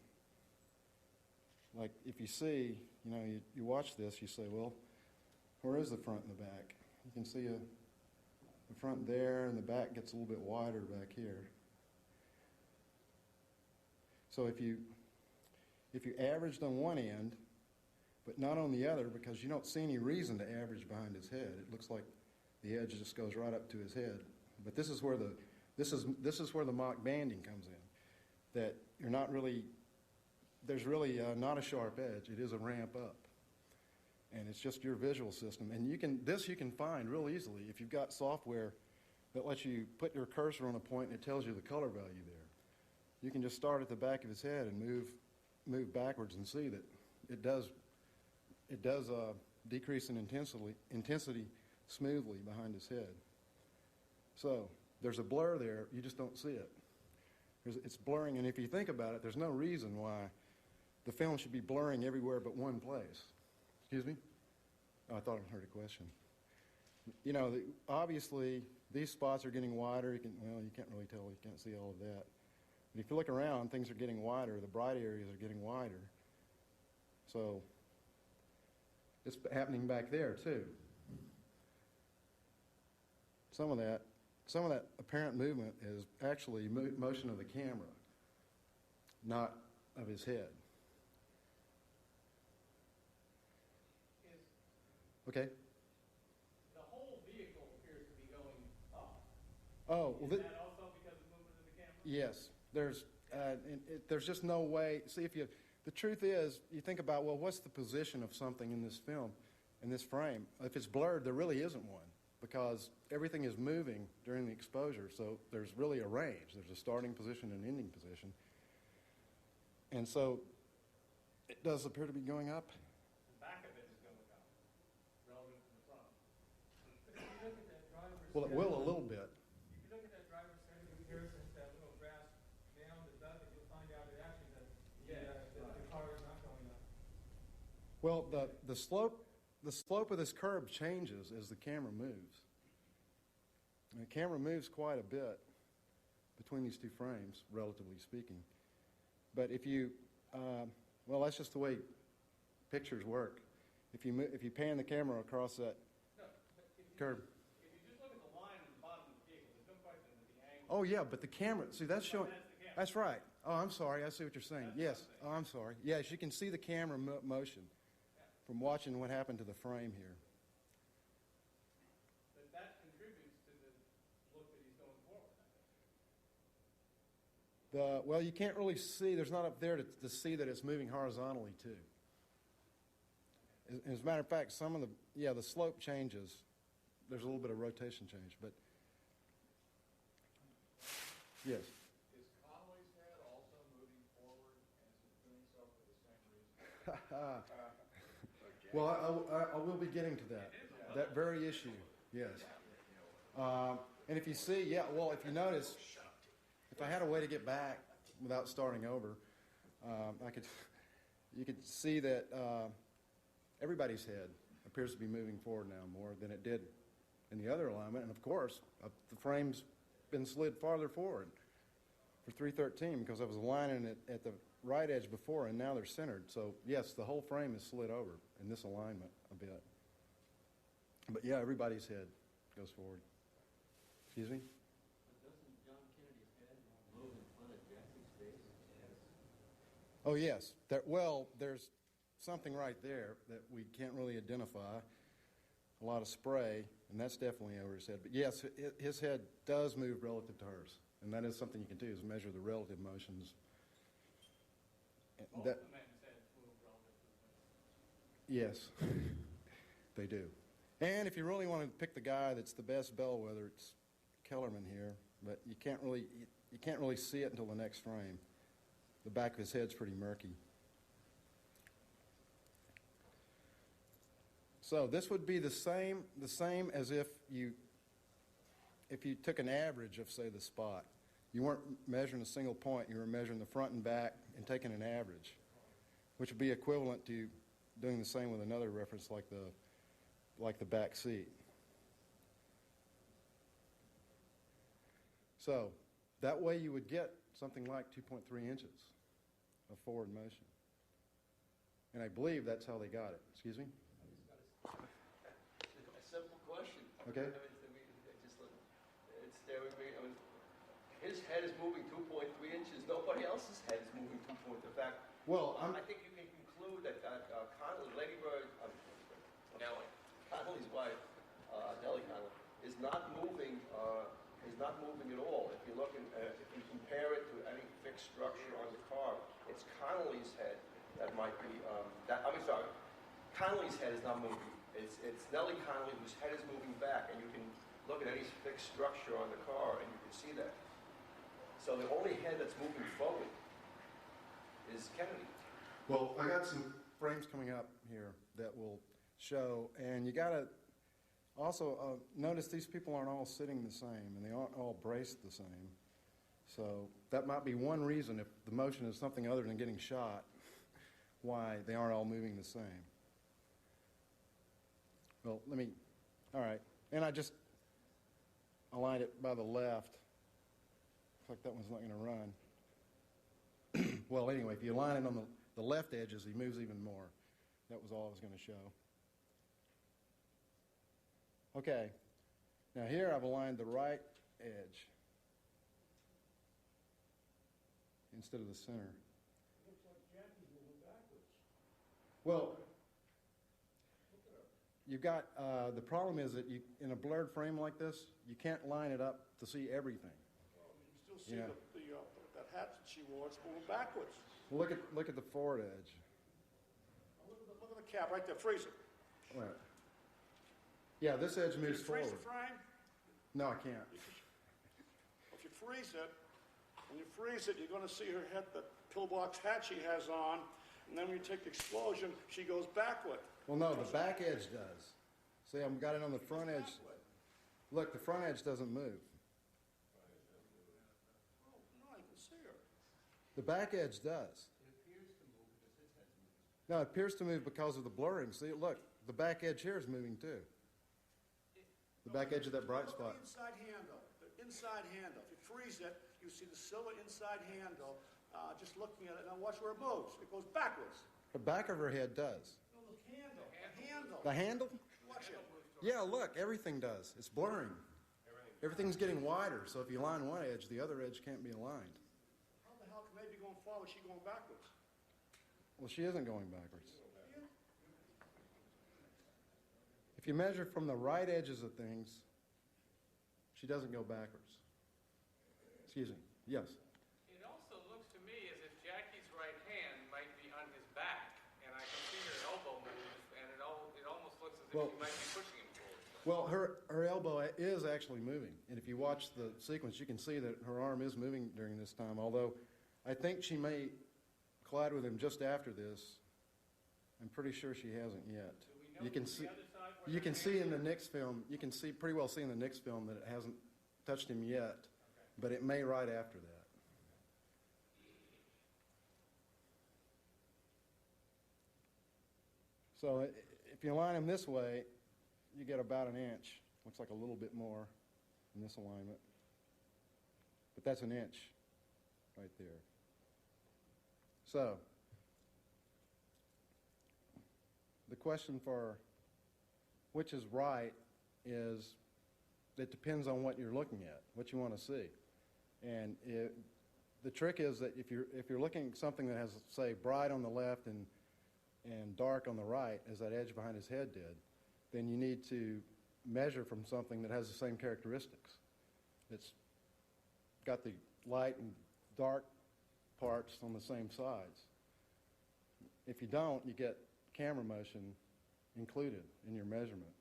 Like if you see, you watch this, you say, well, where is the front and the back? You can see the front there, and the back gets a little bit wider back here. So if you averaged on one end, but not on the other, because you don't see any reason to average behind his head. It looks like the edge just goes right up to his head. But this is where the mock banding comes in. That there's really not a sharp edge. It is a ramp up, and it's just your visual system. And you can find real easily if you've got software that lets you put your cursor on a point and it tells you the color value there. You can just start at the back of his head and move backwards and see that it does decrease in intensity smoothly behind his head. So there's a blur there. You just don't see it. It's blurring, and if you think about it, there's no reason why the film should be blurring everywhere but one place. Excuse me? Oh, I thought I heard a question. Obviously, these spots are getting wider. You can't really tell. You can't see all of that. But if you look around, things are getting wider. The bright areas are getting wider. So it's happening back there, too. Some of that apparent movement is actually motion of the camera, not of his head. Okay? The whole vehicle appears to be going up. Oh, well, is that also because of movement of the camera? Yes. There's just no way. See, the truth is, you think about, well, what's the position of something in this film, in this frame? If it's blurred, there really isn't one, because everything is moving during the exposure, so there's really a range. There's a starting position and ending position. And so it does appear to be going up. The back of it is going up, relative to the front. But if you look at that driver's Well, it will a little bit. If you look at that driver's center comparison to that little graph down above it, you'll find out that actually the car is not going up. Well, the slope of this curve changes as the camera moves. And the camera moves quite a bit between these two frames, relatively speaking. But if you, that's just the way pictures work. If you pan the camera across that curve. If you just look at the line at the bottom of the vehicle, there's no question that the angle. Oh yeah, but the camera. See, that's showing. That's the camera. That's right. Oh, I'm sorry. I see what you're saying. Yes. Oh, I'm sorry. Yes, you can see the camera motion from watching what happened to the frame here. But that contributes to the look that he's going forward, I think. Well, you can't really see. There's not up there to see that it's moving horizontally too. As a matter of fact, some of the slope changes. There's a little bit of rotation change, but yes. Is Conway's head also moving forward, and is it doing so for the same reason? Well, I will be getting to that very issue. Yes. And if you see, if you notice, if I had a way to get back without starting over, you could see that everybody's head appears to be moving forward now more than it did in the other alignment. And of course, the frame's been slid farther forward for 313 because I was aligning it at the right edge before, and now they're centered. So yes, the whole frame is slid over in this alignment a bit. But yeah, everybody's head goes forward. Excuse me? But doesn't John Kennedy's Oh, yes. There's something right there that we can't really identify. A lot of spray, and that's definitely over his head. But yes, his head does move relative to hers, and that is something you can do, is measure the relative motions. Both the men's heads move relative to the women's. Yes, they do. And if you really want to pick the guy that's the best bellwether, it's Kellerman here, but you can't really see it until the next frame. The back of his head's pretty murky. So this would be the same as if you took an average of, say, the spot. You weren't measuring a single point, you were measuring the front and back and taking an average, which would be equivalent to doing the same with another reference like the back seat. So that way you would get something like 2.3 inches of forward motion. And I believe that's how they got it. Excuse me? A simple question. Okay. It's there with me. His head is moving 2.3 inches. Nobody else's head is moving 2 points. In fact, Well, I think you can conclude that Connolly, Lady Bird, Connolly's wife, Nellie Connolly, is not moving at all. If you look, if you compare it to any fixed structure on the car, it's Connolly's head that might be. Connolly's head is not moving. It's Nellie Connolly whose head is moving back, and you can look at any fixed structure on the car, and you can see that. So the only head that's moving forward is Kennedy. Well, I got some frames coming up here that will show, and you got to also notice these people aren't all sitting the same, and they aren't all braced the same. So that might be one reason, if the motion is something other than getting shot, why they aren't all moving the same. Well, all right. And I just aligned it by the left. Looks like that one's not going to run. Well, anyway, if you align it on the left edges, he moves even more. That was all I was going to show. Okay. Now here I've aligned the right edge instead of the center. Looks like Jackie's moving backwards. Well, you've got, the problem is that in a blurred frame like this, you can't line it up to see everything. Well, you can still see Yeah. that hat that she wore. It's moving backwards. Look at the forward edge. Now look at the cap right there. Freeze it. Right. Yeah, this edge Can moves you freeze forward. the frame? No, I can't. If you freeze it, when you freeze it, you're going to see her head, the pillbox hat she has on, and then when you take the explosion, she goes backward. Well, no, the back edge does. See, I've got it on the front edge. Look, the front edge doesn't move. Oh, no, you can see her. The back edge does. No, it appears to move because of the blurring. See, look, the back edge here is moving too. The back edge of that bright Look spot. at the inside handle. The inside handle. If you freeze it, you see the silver inside handle. Just looking at it, now watch where it moves. It goes backwards. The back of her head does. No, the handle. The handle. The handle? Watch it. Yeah, look, everything does. It's blurring. Everything's getting wider, so if you line one edge, the other edge can't be aligned. How the hell can they be going forward? She going backwards? Well, she isn't going backwards. If you measure from the right edges of things, she doesn't go backwards. Excuse me. Yes? It also looks to me as if Jackie's right hand might be on his back, and I can see her elbow move, and it almost looks as if Well- she might be pushing him forward. Well, her elbow is actually moving. And if you watch the sequence, you can see that her arm is moving during this time, although I think she may collide with him just after this. I'm pretty sure she hasn't yet. Do we know You can from see, the other side where you her can hand see in is? the Nix film, you can see pretty well see in the Nix film that it hasn't touched him yet, but it may right after that. So if you line them this way, you get about an inch. Looks like a little bit more in this alignment. But that's an inch right there. So the question for which is right is, it depends on what you're looking at, what you want to see. And the trick is that if you're looking at something that has, say, bright on the left and dark on the right, as that edge behind his head did, then you need to measure from something that has the same characteristics. It's got the light and dark parts on the same sides. If you don't, you get camera motion included in your measurement.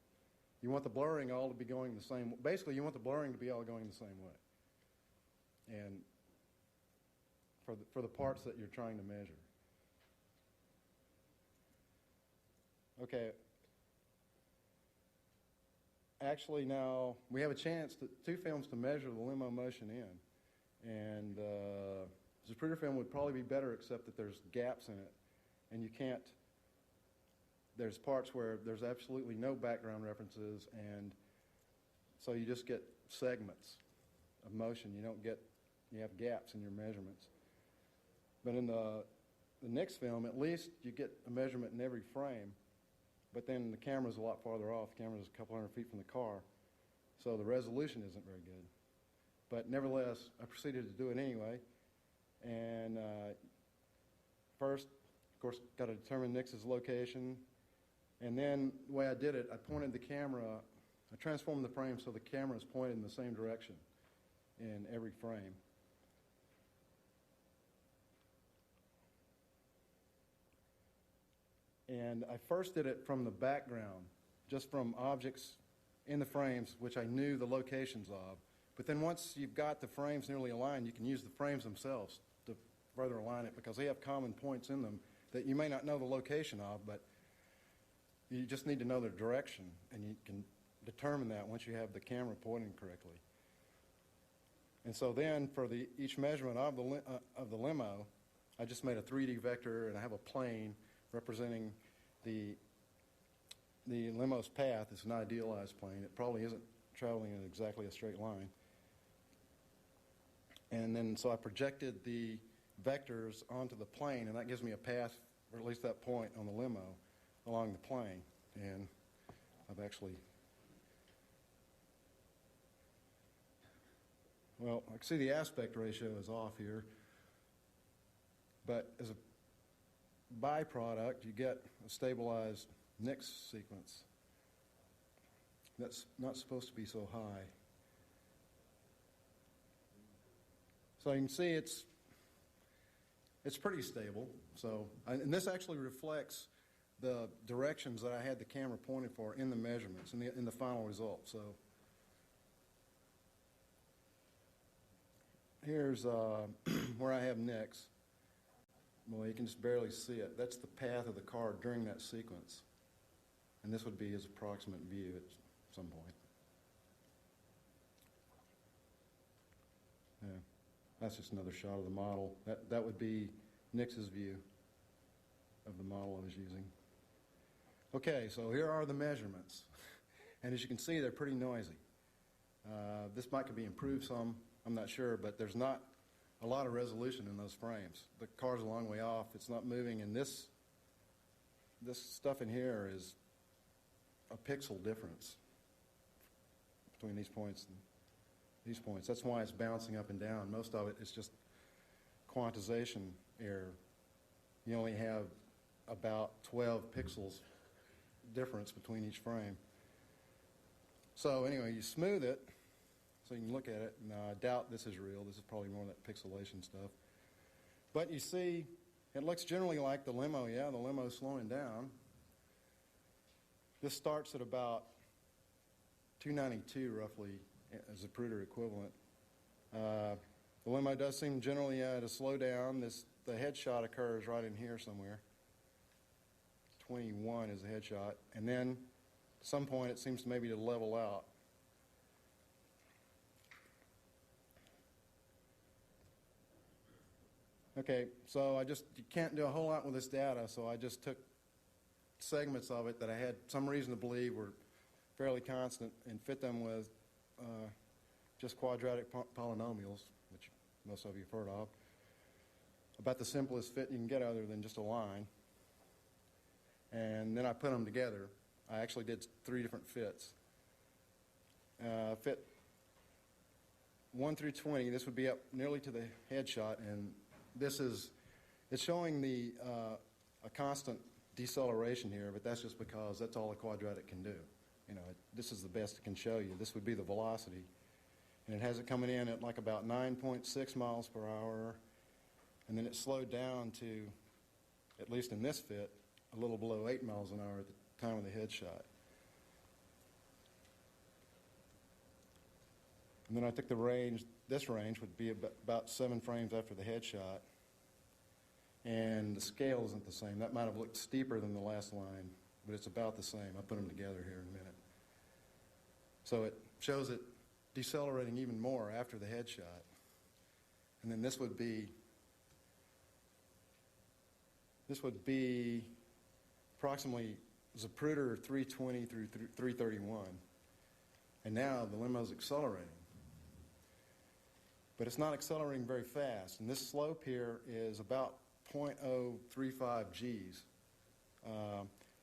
You want the blurring all to be going the same. Basically, you want the blurring to be all going the same way. And for the parts that you're trying to measure. Okay. Actually, now we have a chance to 2 films to measure the limo motion in, and Zapruder film would probably be better, except that there's gaps in it, and you can't. There's parts where there's absolutely no background references, and so you just get segments of motion. You have gaps in your measurements. But in the next film, at least you get a measurement in every frame, but then the camera's a lot farther off. The camera's a couple hundred feet from the car, so the resolution isn't very good. But nevertheless, I proceeded to do it anyway, and first, of course, got to determine Nix's location. And then the way I did it, I pointed the camera, I transformed the frame so the camera is pointed in the same direction in every frame. And I first did it from the background, just from objects in the frames, which I knew the locations of. But then once you've got the frames nearly aligned, you can use the frames themselves to further align it, because they have common points in them that you may not know the location of, but you just need to know their direction, and you can determine that once you have the camera pointing correctly. And so then for each measurement of the limo, I just made a 3D vector, and I have a plane representing the limo's path. It's an idealized plane. It probably isn't traveling in exactly a straight line. And then so I projected the vectors onto the plane, and that gives me a path, or at least that point on the limo, along the plane. And I've actually, well, I can see the aspect ratio is off here, but as a byproduct, you get a stabilized Nix sequence. That's not supposed to be so high. So you can see it's pretty stable. So, and this actually reflects the directions that I had the camera pointed for in the measurements, in the final result. So here's where I have Nix. Well, you can just barely see it. That's the path of the car during that sequence. And this would be his approximate view at some point. Yeah, that's just another shot of the model. That would be Nix's view of the model I was using. Okay, so here are the measurements. And as you can see, they're pretty noisy. This could be improved some, I'm not sure, but there's not a lot of resolution in those frames. The car's a long way off, it's not moving, and this stuff in here is a pixel difference between these points and these points. That's why it's bouncing up and down. Most of it is just quantization error. You only have about 12 pixels difference between each frame. So anyway, you smooth it so you can look at it. Now, I doubt this is real. This is probably more of that pixelation stuff. But you see, it looks generally like the limo. Yeah, the limo's slowing down. This starts at about 292, roughly, as a Zapruder equivalent. The limo does seem generally to slow down. The headshot occurs right in here somewhere. 21 is the headshot. And then at some point it seems to maybe to level out. Okay, so you can't do a whole lot with this data, so I just took segments of it that I had some reason to believe were fairly constant and fit them with just quadratic polynomials, which most of you have heard of. About the simplest fit you can get other than just a line. And then I put them together. I actually did 3 different fits. Fit 1 through 20, this would be up nearly to the headshot, and it's showing a constant deceleration here, but that's just because that's all a quadratic can do. This is the best it can show you. This would be the velocity, and it has it coming in at like about 9.6 miles per hour, and then it slowed down to, at least in this fit, a little below 8 miles an hour at the time of the headshot. And then I took the range, this range would be about 7 frames after the headshot, and the scale isn't the same. That might have looked steeper than the last line, but it's about the same. I'll put them together here in a minute. So it shows it decelerating even more after the headshot. And then this would be approximately Zapruder 320 through 331. And now the limo's accelerating. But it's not accelerating very fast. And this slope here is about 0.035 Gs.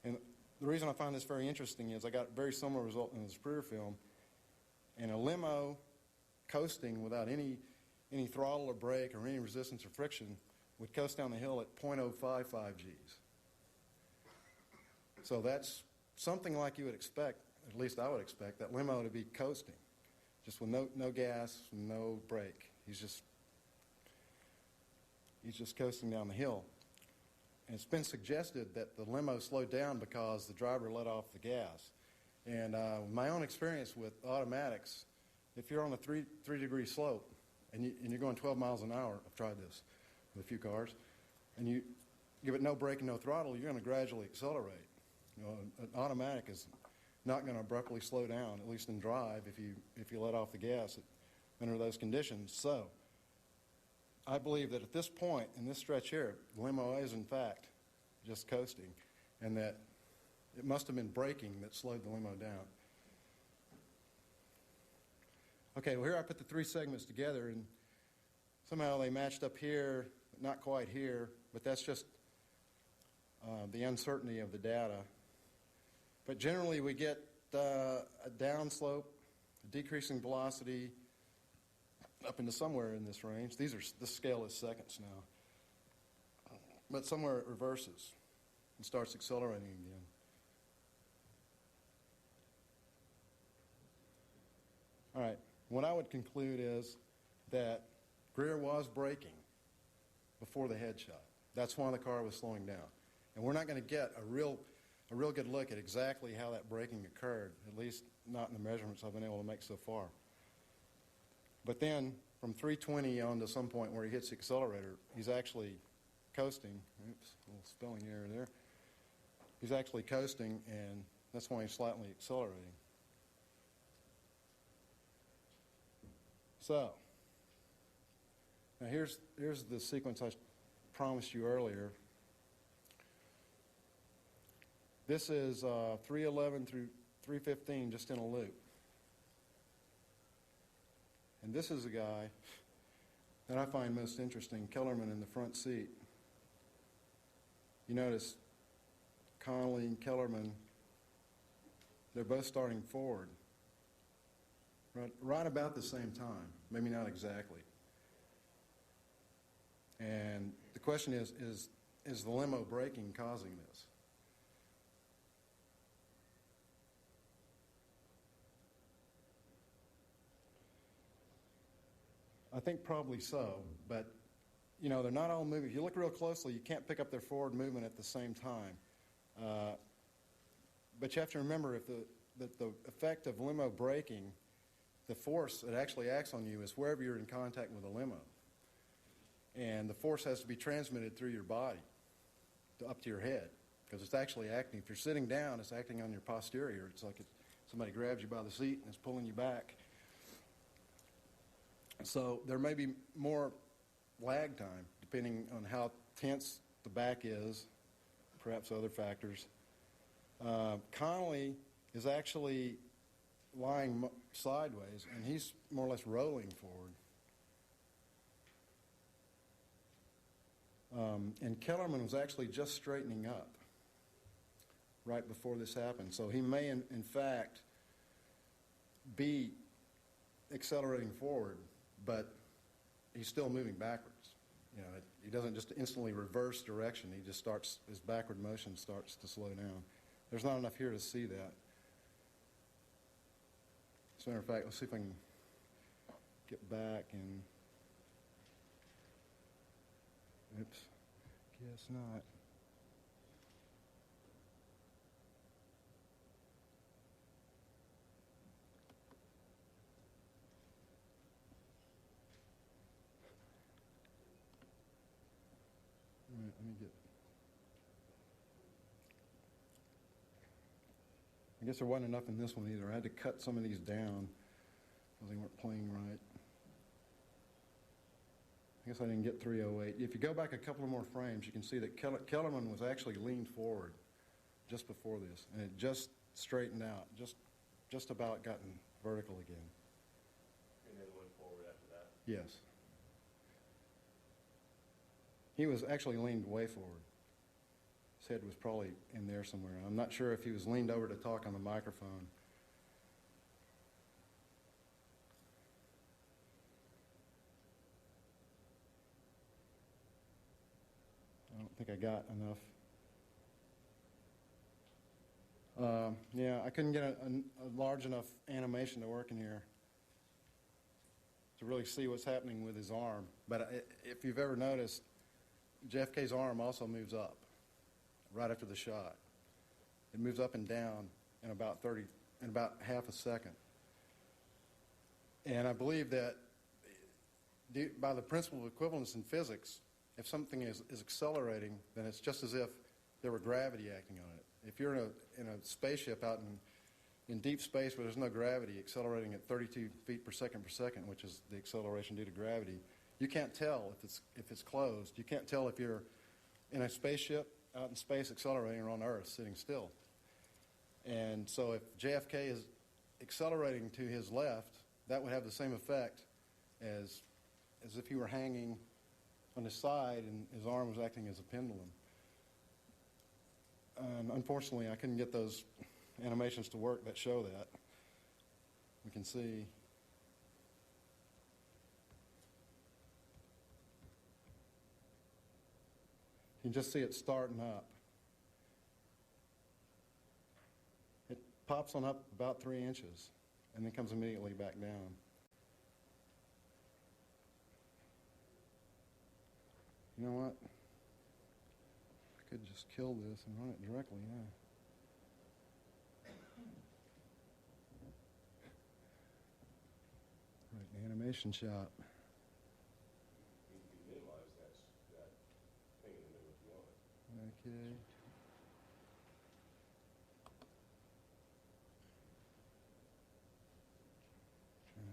And the reason I find this very interesting is I got a very similar result in the Zapruder film. And a limo coasting without any throttle or brake or any resistance or friction would coast down the hill at 0.055 Gs. So that's something like you would expect, at least I would expect, that limo to be coasting, just with no gas, no brake. He's just coasting down the hill. And it's been suggested that the limo slowed down because the driver let off the gas. And my own experience with automatics, if you're on a 3-degree slope and you're going 12 miles an hour, I've tried this with a few cars, and you give it no brake and no throttle, you're going to gradually accelerate. An automatic is not going to abruptly slow down, at least in drive, if you let off the gas under those conditions. So I believe that at this point, in this stretch here, the limo is in fact just coasting, and that it must have been braking that slowed the limo down. Okay, well here I put the 3 segments together, and somehow they matched up here, but not quite here, but that's just the uncertainty of the data. But generally we get a downslope, a decreasing velocity up into somewhere in this range. This scale is seconds now. But somewhere it reverses and starts accelerating again. All right, what I would conclude is that Greer was braking before the headshot. That's why the car was slowing down. And we're not going to get a real good look at exactly how that braking occurred, at least not in the measurements I've been able to make so far. But then, from 320 on to some point where he hits the accelerator, he's actually coasting. Oops, a little spelling error there. He's actually coasting, and that's why he's slightly accelerating. So, now here's the sequence I promised you earlier. This is 311 through 315 just in a loop. And this is a guy that I find most interesting, Kellerman in the front seat. You notice Connolly and Kellerman, they're both starting forward right about the same time, maybe not exactly. And the question is the limo braking causing this? I think probably so, but they're not all moving. If you look real closely, you can't pick up their forward movement at the same time. But you have to remember that the effect of limo braking, the force that actually acts on you is wherever you're in contact with a limo. And the force has to be transmitted through your body up to your head, because it's actually acting. If you're sitting down, it's acting on your posterior. It's like somebody grabs you by the seat and is pulling you back. So there may be more lag time, depending on how tense the back is, perhaps other factors. Connolly is actually lying sideways, and he's more or less rolling forward. And Kellerman was actually just straightening up right before this happened. So he may, in fact, be accelerating forward but he's still moving backwards. You know, he doesn't just instantly reverse direction. He just starts, his backward motion starts to slow down. There's not enough here to see that. As a matter of fact, let's see if I can get back and, oops, guess not. All right, let me get, I guess there wasn't enough in this one either. I had to cut some of these down because they weren't playing right. I guess I didn't get 308. If you go back a couple of more frames, you can see that Kellerman was actually leaned forward just before this, and it just straightened out, just about gotten vertical again. And then went forward after that? Yes. He was actually leaned way forward. His head was probably in there somewhere. I'm not sure if he was leaned over to talk on the microphone. I don't think I got enough. Yeah, I couldn't get a large enough animation to work in here to really see what's happening with his arm. But if you've ever noticed, JFK's arm also moves up right after the shot. It moves up and down in about half a second. And I believe that by the principle of equivalence in physics, if something is accelerating, then it's just as if there were gravity acting on it. If you're in a spaceship out in deep space where there's no gravity, accelerating at 32 feet per second, which is the acceleration due to gravity, you can't tell if it's closed. You can't tell if you're in a spaceship out in space accelerating or on Earth sitting still. And so if JFK is accelerating to his left, that would have the same effect as if he were hanging on his side and his arm was acting as a pendulum. Unfortunately, I couldn't get those animations to work that show that. We can see. You can just see it starting up. It pops on up about 3 inches and then comes immediately back down. You know what? I could just kill this and run it directly, yeah. Right, the animation shop. You can minimize that thing in the middle if you want. Okay.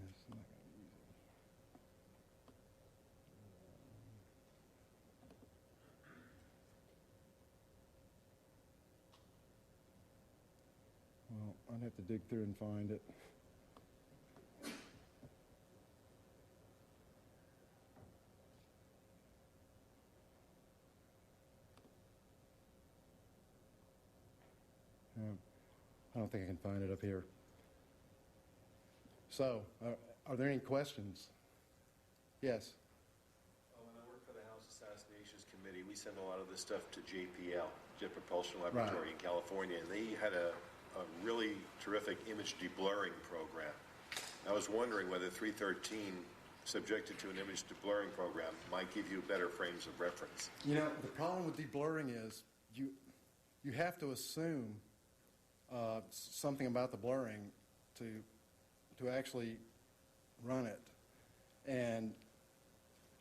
It's not gonna be easy. Well, I'd have to dig through and find it. I don't think I can find it up here. So, are there any questions? Yes. When I worked for the House Assassinations Committee, we sent a lot of this stuff to JPL, Jet Propulsion Laboratory in California, and they had a really terrific image deblurring program. I was wondering whether 313, subjected to an image deblurring program, might give you better frames of reference. You know, the problem with deblurring is you have to assume something about the blurring to actually run it. And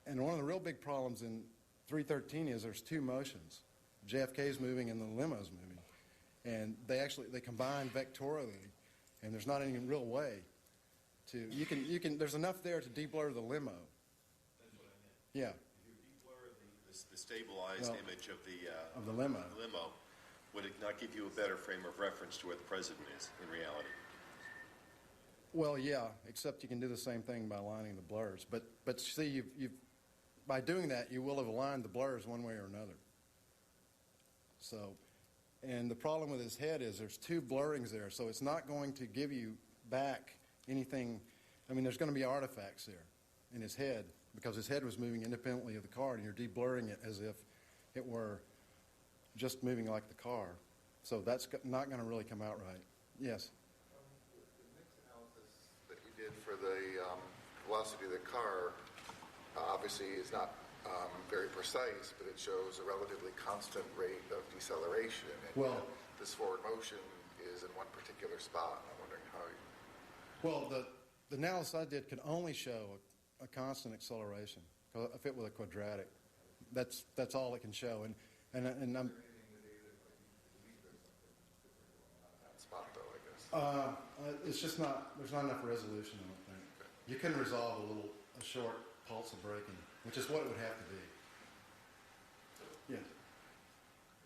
one of the real big problems in 313 is there's two motions. JFK's moving and the limo's moving. And they combine vectorially, and there's not any real way to, there's enough there to deblur the limo. That's what I meant. Yeah. If you deblur the stabilized image of the limo, would it not give you a better frame of reference to where the president is in reality? Well, yeah, except you can do the same thing by aligning the blurs. But see, by doing that, you will have aligned the blurs one way or another. So, and the problem with his head is there's two blurrings there, so it's not going to give you back anything. I mean, there's going to be artifacts there. in his head because his head was moving independently of the car, and you're deblurring it as if it were just moving like the car. So that's not going to really come out right. Yes? The mix analysis that you did for the velocity of the car obviously is not very precise, but it shows a relatively constant rate of deceleration. And Well, this forward motion is in one particular spot. I'm wondering how you... Well, the analysis I did could only show a constant acceleration. If it was a quadratic, that's all it can show. And I'm spot though, I guess. it's just not. There's not enough resolution. I don't think you can resolve a short pulse of braking, which is what it would have to be. Yeah.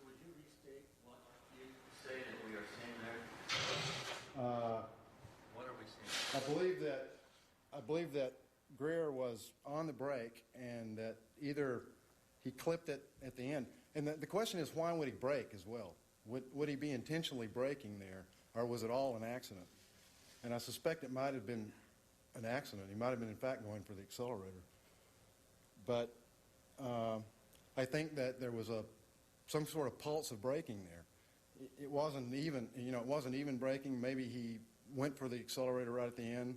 Would you restate what you say that we are seeing there? What are we seeing? I believe that Greer was on the brake and that either he clipped it at the end. And the question is, why would he brake as well? Would he be intentionally braking there, or was it all an accident? And I suspect it might have been an accident. He might have been, in fact, going for the accelerator. But I think that there was some sort of pulse of braking there. It wasn't even, it wasn't even braking. Maybe he went for the accelerator right at the end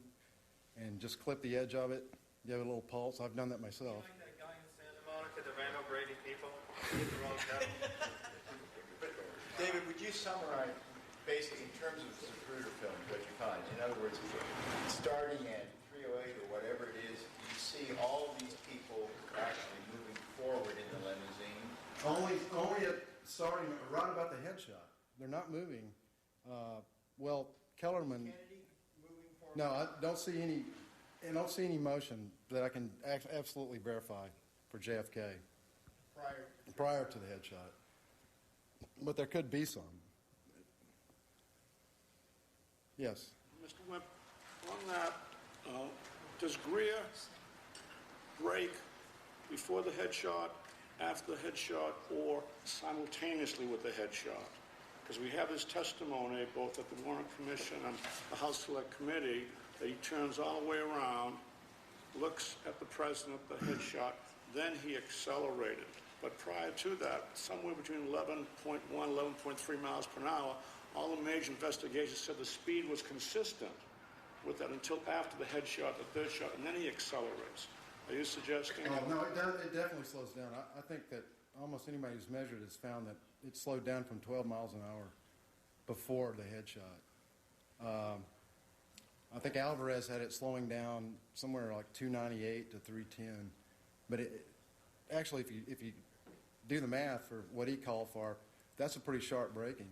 and just clipped the edge of it, gave it a little pulse. I've done that myself. Like that guy in Santa Monica, the Randall Brady people, hit the wrong pedal. David, would you summarize, basically, in terms of Zapruder film, what you find? In other words, starting at 308 or whatever it is, you see all these people actually moving forward in the limousine? Only starting right about the headshot. They're not moving. Kellerman. Kennedy moving forward? No, I don't see any motion that I can absolutely verify for JFK prior to the headshot. But there could be some. Yes. Mr. Wimp, on that, does Greer brake before the headshot, after the headshot, or simultaneously with the headshot? Because we have his testimony both at the Warrant Commission and the House Select Committee that he turns all the way around, looks at the president, the headshot, then he accelerated. But prior to that, somewhere between 11.1, 11.3 miles per hour, all the major investigations said the speed was consistent with that until after the headshot, the third shot, and then he accelerates. Are you suggesting? Oh, no, it definitely slows down. I think that almost anybody who's measured has found that it slowed down from 12 miles an hour before the headshot. I think Alvarez had it slowing down somewhere like 298 to 310. But actually, if you do the math for what he called for, that's a pretty sharp braking.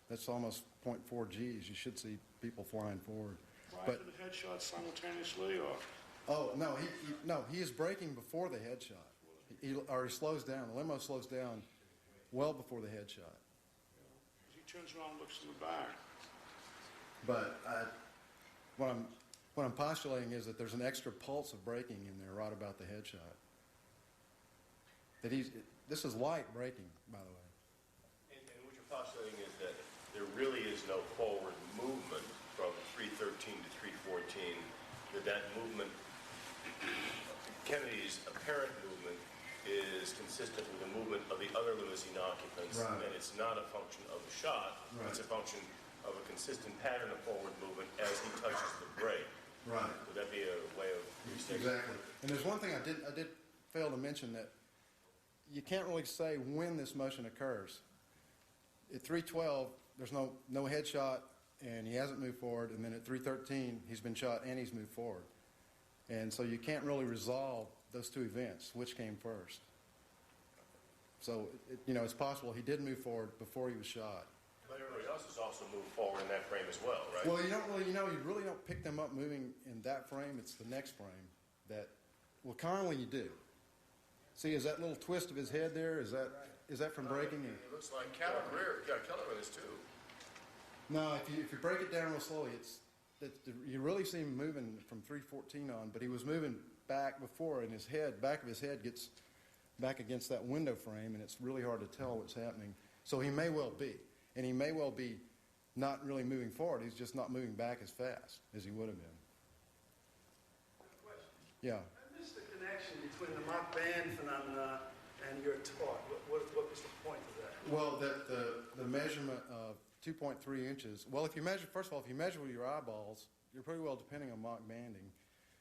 That's almost 0.4 Gs. You should see people flying forward. Prior to the headshot simultaneously, or? Oh, no, he is braking before the headshot. He slows down. The limo slows down well before the headshot. He turns around and looks in the back. But what I'm postulating is that there's an extra pulse of braking in there right about the headshot. This is light braking, by the way. And what you're postulating is that there really is no forward movement from 313 to 314, that movement, Kennedy's apparent movement, is consistent with the movement of the other limousine occupants, right. And it's not a function of the shot, right. It's a function of a consistent pattern of forward movement as he touches the brake. Right. Would that be a way of restating? Exactly. And there's one thing I did fail to mention, that you can't really say when this motion occurs. At 312, there's no headshot, and he hasn't moved forward, and then at 313, he's been shot and he's moved forward. And so you can't really resolve those two events, which came first. So, it's possible he did move forward before he was shot. But everybody else has also moved forward in that frame as well, right? Well, you really don't pick them up moving in that frame. It's the next frame Connolly you do. See, is that little twist of his head there? Is that from braking? It looks like Kellerman is too. No, if you break it down real slowly, you really see him moving from 314 on, but he was moving back before, and back of his head gets back against that window frame, and it's really hard to tell what's happening. So he may well be, and he may well be not really moving forward. He's just not moving back as fast as he would have been. Question. Yeah. I missed connection between the mock band phenomena and your talk? What was the point of that? Well, that the measurement of 2.3 inches. Well, if you measure, first of all, if you measure with your eyeballs, you're pretty well depending on mock banding.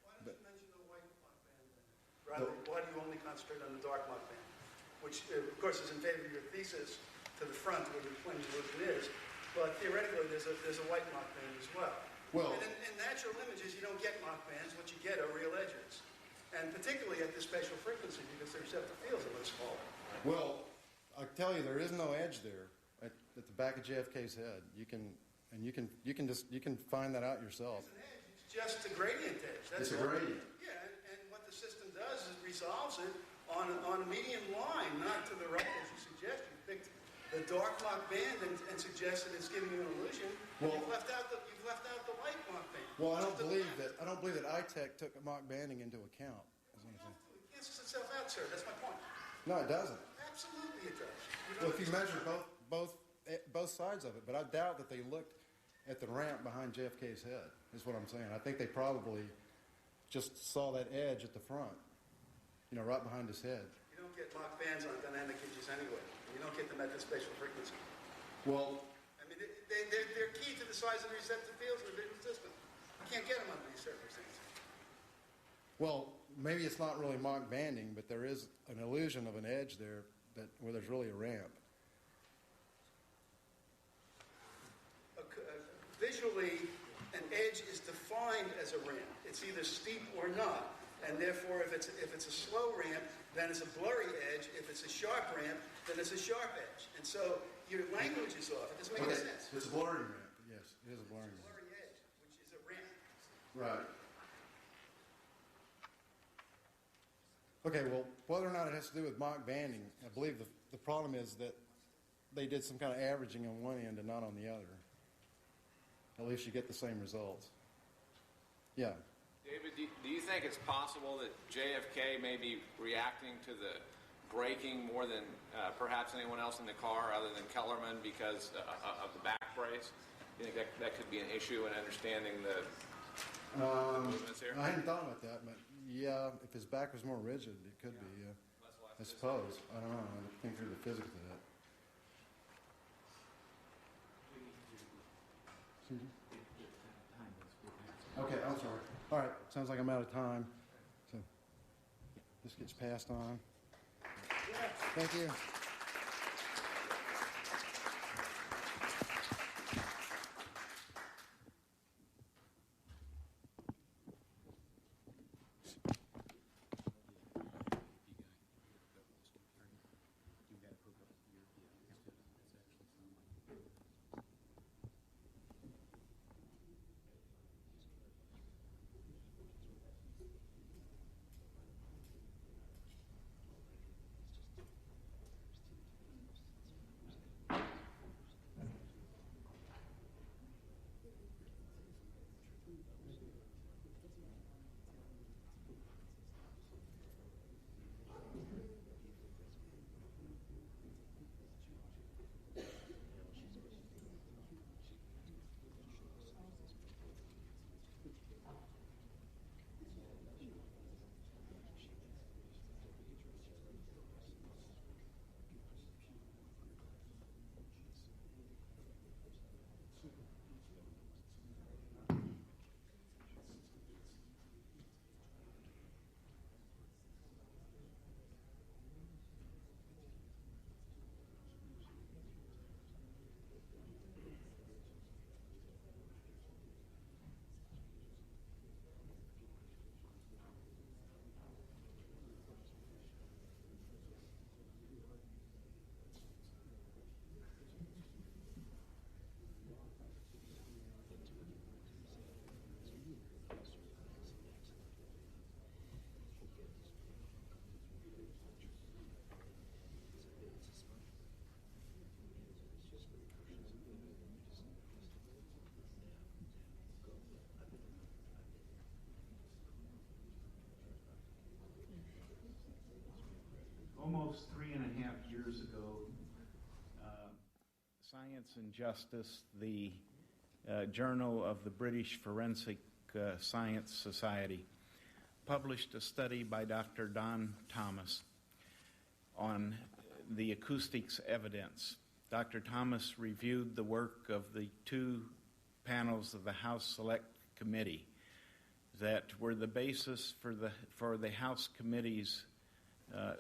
Why don't you mention the white mock band then? Why do you only concentrate on the dark mock band? Which, of course, is in favor of your thesis to the front where the twin illusion is. But theoretically, there's a white mock band as well. Well, and in natural images, you don't get mock bands. What you get are real edges. And particularly at this spatial frequency, because the receptive fields are much smaller. Well, I tell you, there is no edge there at the back of JFK's head. You can find that out yourself. It's an edge. It's just a gradient edge. That's It's a gradient. Yeah, and what the system does is it resolves it on a median line, not to the right as you suggest. You picked the dark mock band and suggested it's giving you an illusion. Well, you've left out the light mock band. Well, I don't believe that iTech took mock banding into account. It cancels itself out, sir. That's my point. No, it doesn't. Absolutely, it does. Well, if you measure both sides of it, but I doubt that they looked at the ramp behind JFK's head. Is what I'm saying. I think they probably just saw that edge at the front, right behind his head. You don't get mock bands on dynamic edges anyway. You don't get them at the spatial frequency. Well, I mean, they're key to the size of the receptive fields of the visual system. You can't get them under these circumstances. Well, maybe it's not really mock banding, but there is an illusion of an edge there where there's really a ramp. Visually, an edge is defined as a ramp. It's either steep or not. And therefore, if it's a slow ramp, then it's a blurry edge. If it's a sharp ramp, then it's a sharp edge. And so your language is off. It doesn't make any sense. It's a blurry ramp. Yes, it is a blurry ramp. Blurry edge, which is a ramp. Right. Okay, well, whether or not it has to do with mock banding, I believe the problem is that they did some kind of averaging on one end and not on the other. At least you get the same results. Yeah. David, do you think it's possible that JFK may be reacting to the braking more than perhaps anyone else in the car other than Kellerman because of the back brace? Do you think that could be an issue in understanding the movements here? I hadn't thought about that, but yeah, if his back was more rigid, it could be. I suppose. I don't know. I don't think through the physics of that. Okay, I'm sorry. All right, sounds like I'm out of time. So this gets passed on. Thank you. Almost 3.5 years ago, Science and Justice, the journal of the British Forensic Science Society, published a study by Dr. Don Thomas on the acoustics evidence. Dr. Thomas reviewed the work of the two panels of the House Select Committee that were the basis for the House Committee's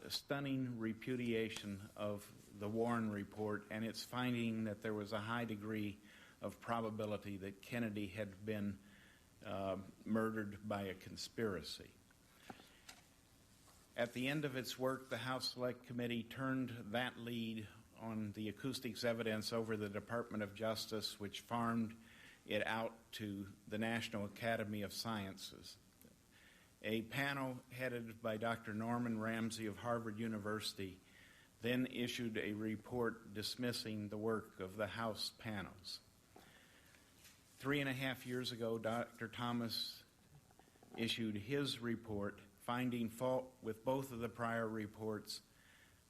stunning repudiation of the Warren Report and its finding that there was a high degree of probability that Kennedy had been murdered by a conspiracy. At the end of its work, the House Select Committee turned that lead on the acoustics evidence over the Department of Justice, which farmed it out to the National Academy of Sciences. A panel headed by Dr. Norman Ramsey of Harvard University then issued a report dismissing the work of the House panels. 3.5 years ago, Dr. Thomas issued his report finding fault with both of the prior reports,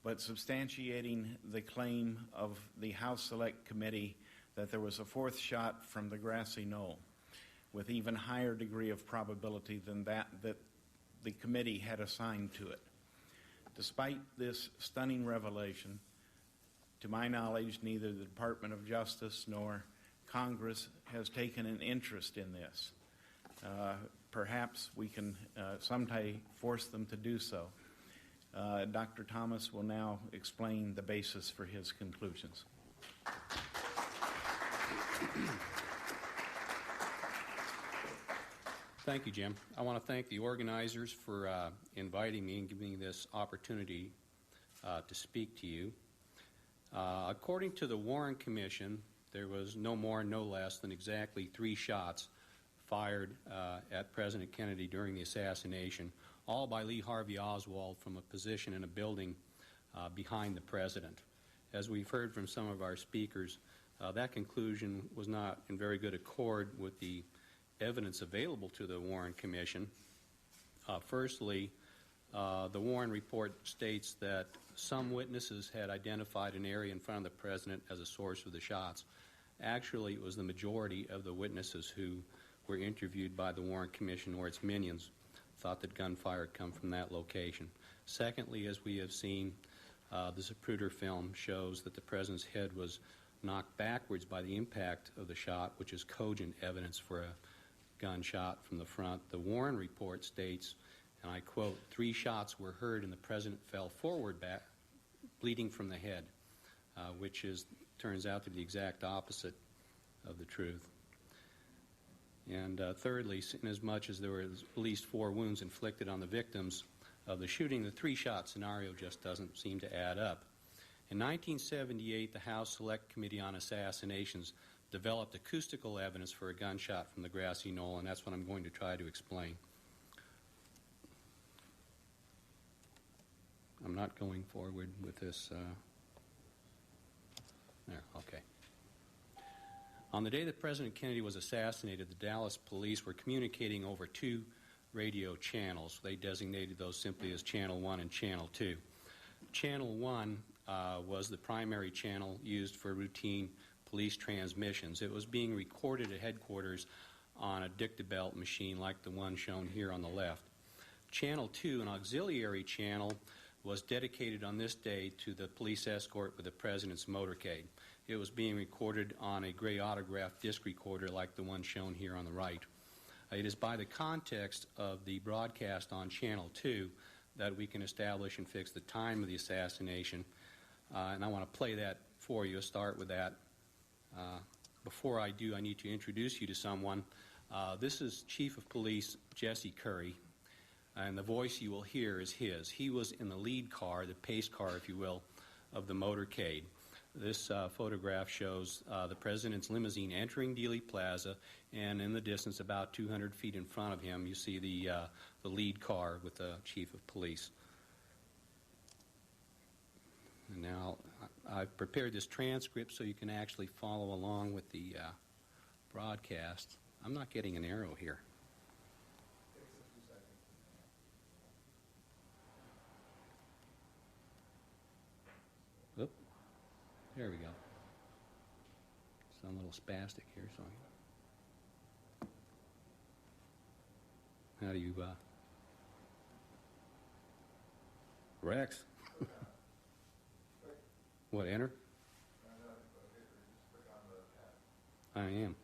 but substantiating the claim of the House Select Committee that there was a fourth shot from the grassy knoll with even higher degree of probability than that the committee had assigned to it. Despite this stunning revelation, to my knowledge, neither the Department of Justice nor Congress has taken an interest in this. Perhaps we can someday force them to do so. Dr. Thomas will now explain the basis for his conclusions. Thank you, Jim. I want to thank the organizers for inviting me and giving me this opportunity to speak to you. According to the Warren Commission, there was no more, no less than exactly 3 shots fired at President Kennedy during the assassination, all by Lee Harvey Oswald from a position in a building behind the president. As we've heard from some of our speakers, that conclusion was not in very good accord with the evidence available to the Warren Commission. Firstly, the Warren report states that some witnesses had identified an area in front of the president as a source of the shots. Actually, it was the majority of the witnesses who were interviewed by the Warren Commission or its minions thought that gunfire had come from that location. Secondly, as we have seen, the Zapruder film shows that the president's head was knocked backwards by the impact of the shot, which is cogent evidence for a gunshot from the front. The Warren report states, and I quote, 3 shots were heard and the president fell forward back, bleeding from the head, which turns out to be the exact opposite of the truth. And thirdly, inasmuch as there were at least 4 wounds inflicted on the victims of the shooting, the 3-shot scenario just doesn't seem to add up. In 1978, the House Select Committee on Assassinations developed acoustical evidence for a gunshot from the grassy knoll, and that's what I'm going to try to explain. I'm not going forward with this. There, okay. On the day that President Kennedy was assassinated, the Dallas police were communicating over 2 radio channels. They designated those simply as Channel 1 and Channel 2. Channel 1 was the primary channel used for routine police transmissions. It was being recorded at headquarters on a dictabelt machine like the one shown here on the left. Channel 2, an auxiliary channel, was dedicated on this day to the police escort with the president's motorcade. It was being recorded on a gray autograph disc recorder like the one shown here on the right. It is by the context of the broadcast on Channel 2 that we can establish and fix the time of the assassination. And I want to play that for you. Start with that. Before I do, I need to introduce you to someone. This is Chief of Police Jesse Curry, and the voice you will hear is his. He was in the lead car, the pace car, if you will, of the motorcade. This photograph shows the president's limousine entering Dealey Plaza, and in the distance, about 200 feet in front of him, you see the lead car with the Chief of Police. And now, I've prepared this transcript so you can actually follow along with the broadcast. I'm not getting an arrow here. Oop. There we go. Some little spastic here. So how do you Rex. What, enter? I am.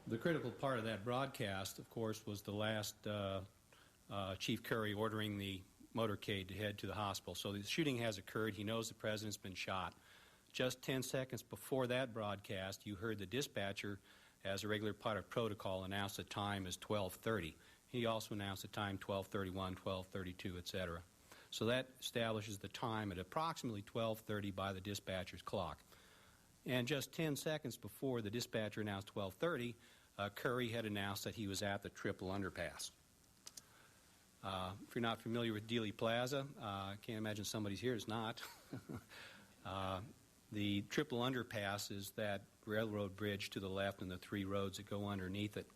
The critical part of that broadcast, of course, was the last Chief Curry ordering the motorcade to head to the hospital. So the shooting has occurred. He knows the president's been shot. Just 10 seconds before that broadcast, you heard the dispatcher, as a regular part of protocol, announce the time as 12:30. He also announced the time 12:31, 12:32, etc. So that establishes the time at approximately 12:30 by the dispatcher's clock. And just 10 seconds before the dispatcher announced 12:30, Curry had announced that he was at the Triple Underpass. If you're not familiar with Dealey Plaza, I can't imagine somebody's here is not. The Triple Underpass is that railroad bridge to the left and the three roads that go underneath it.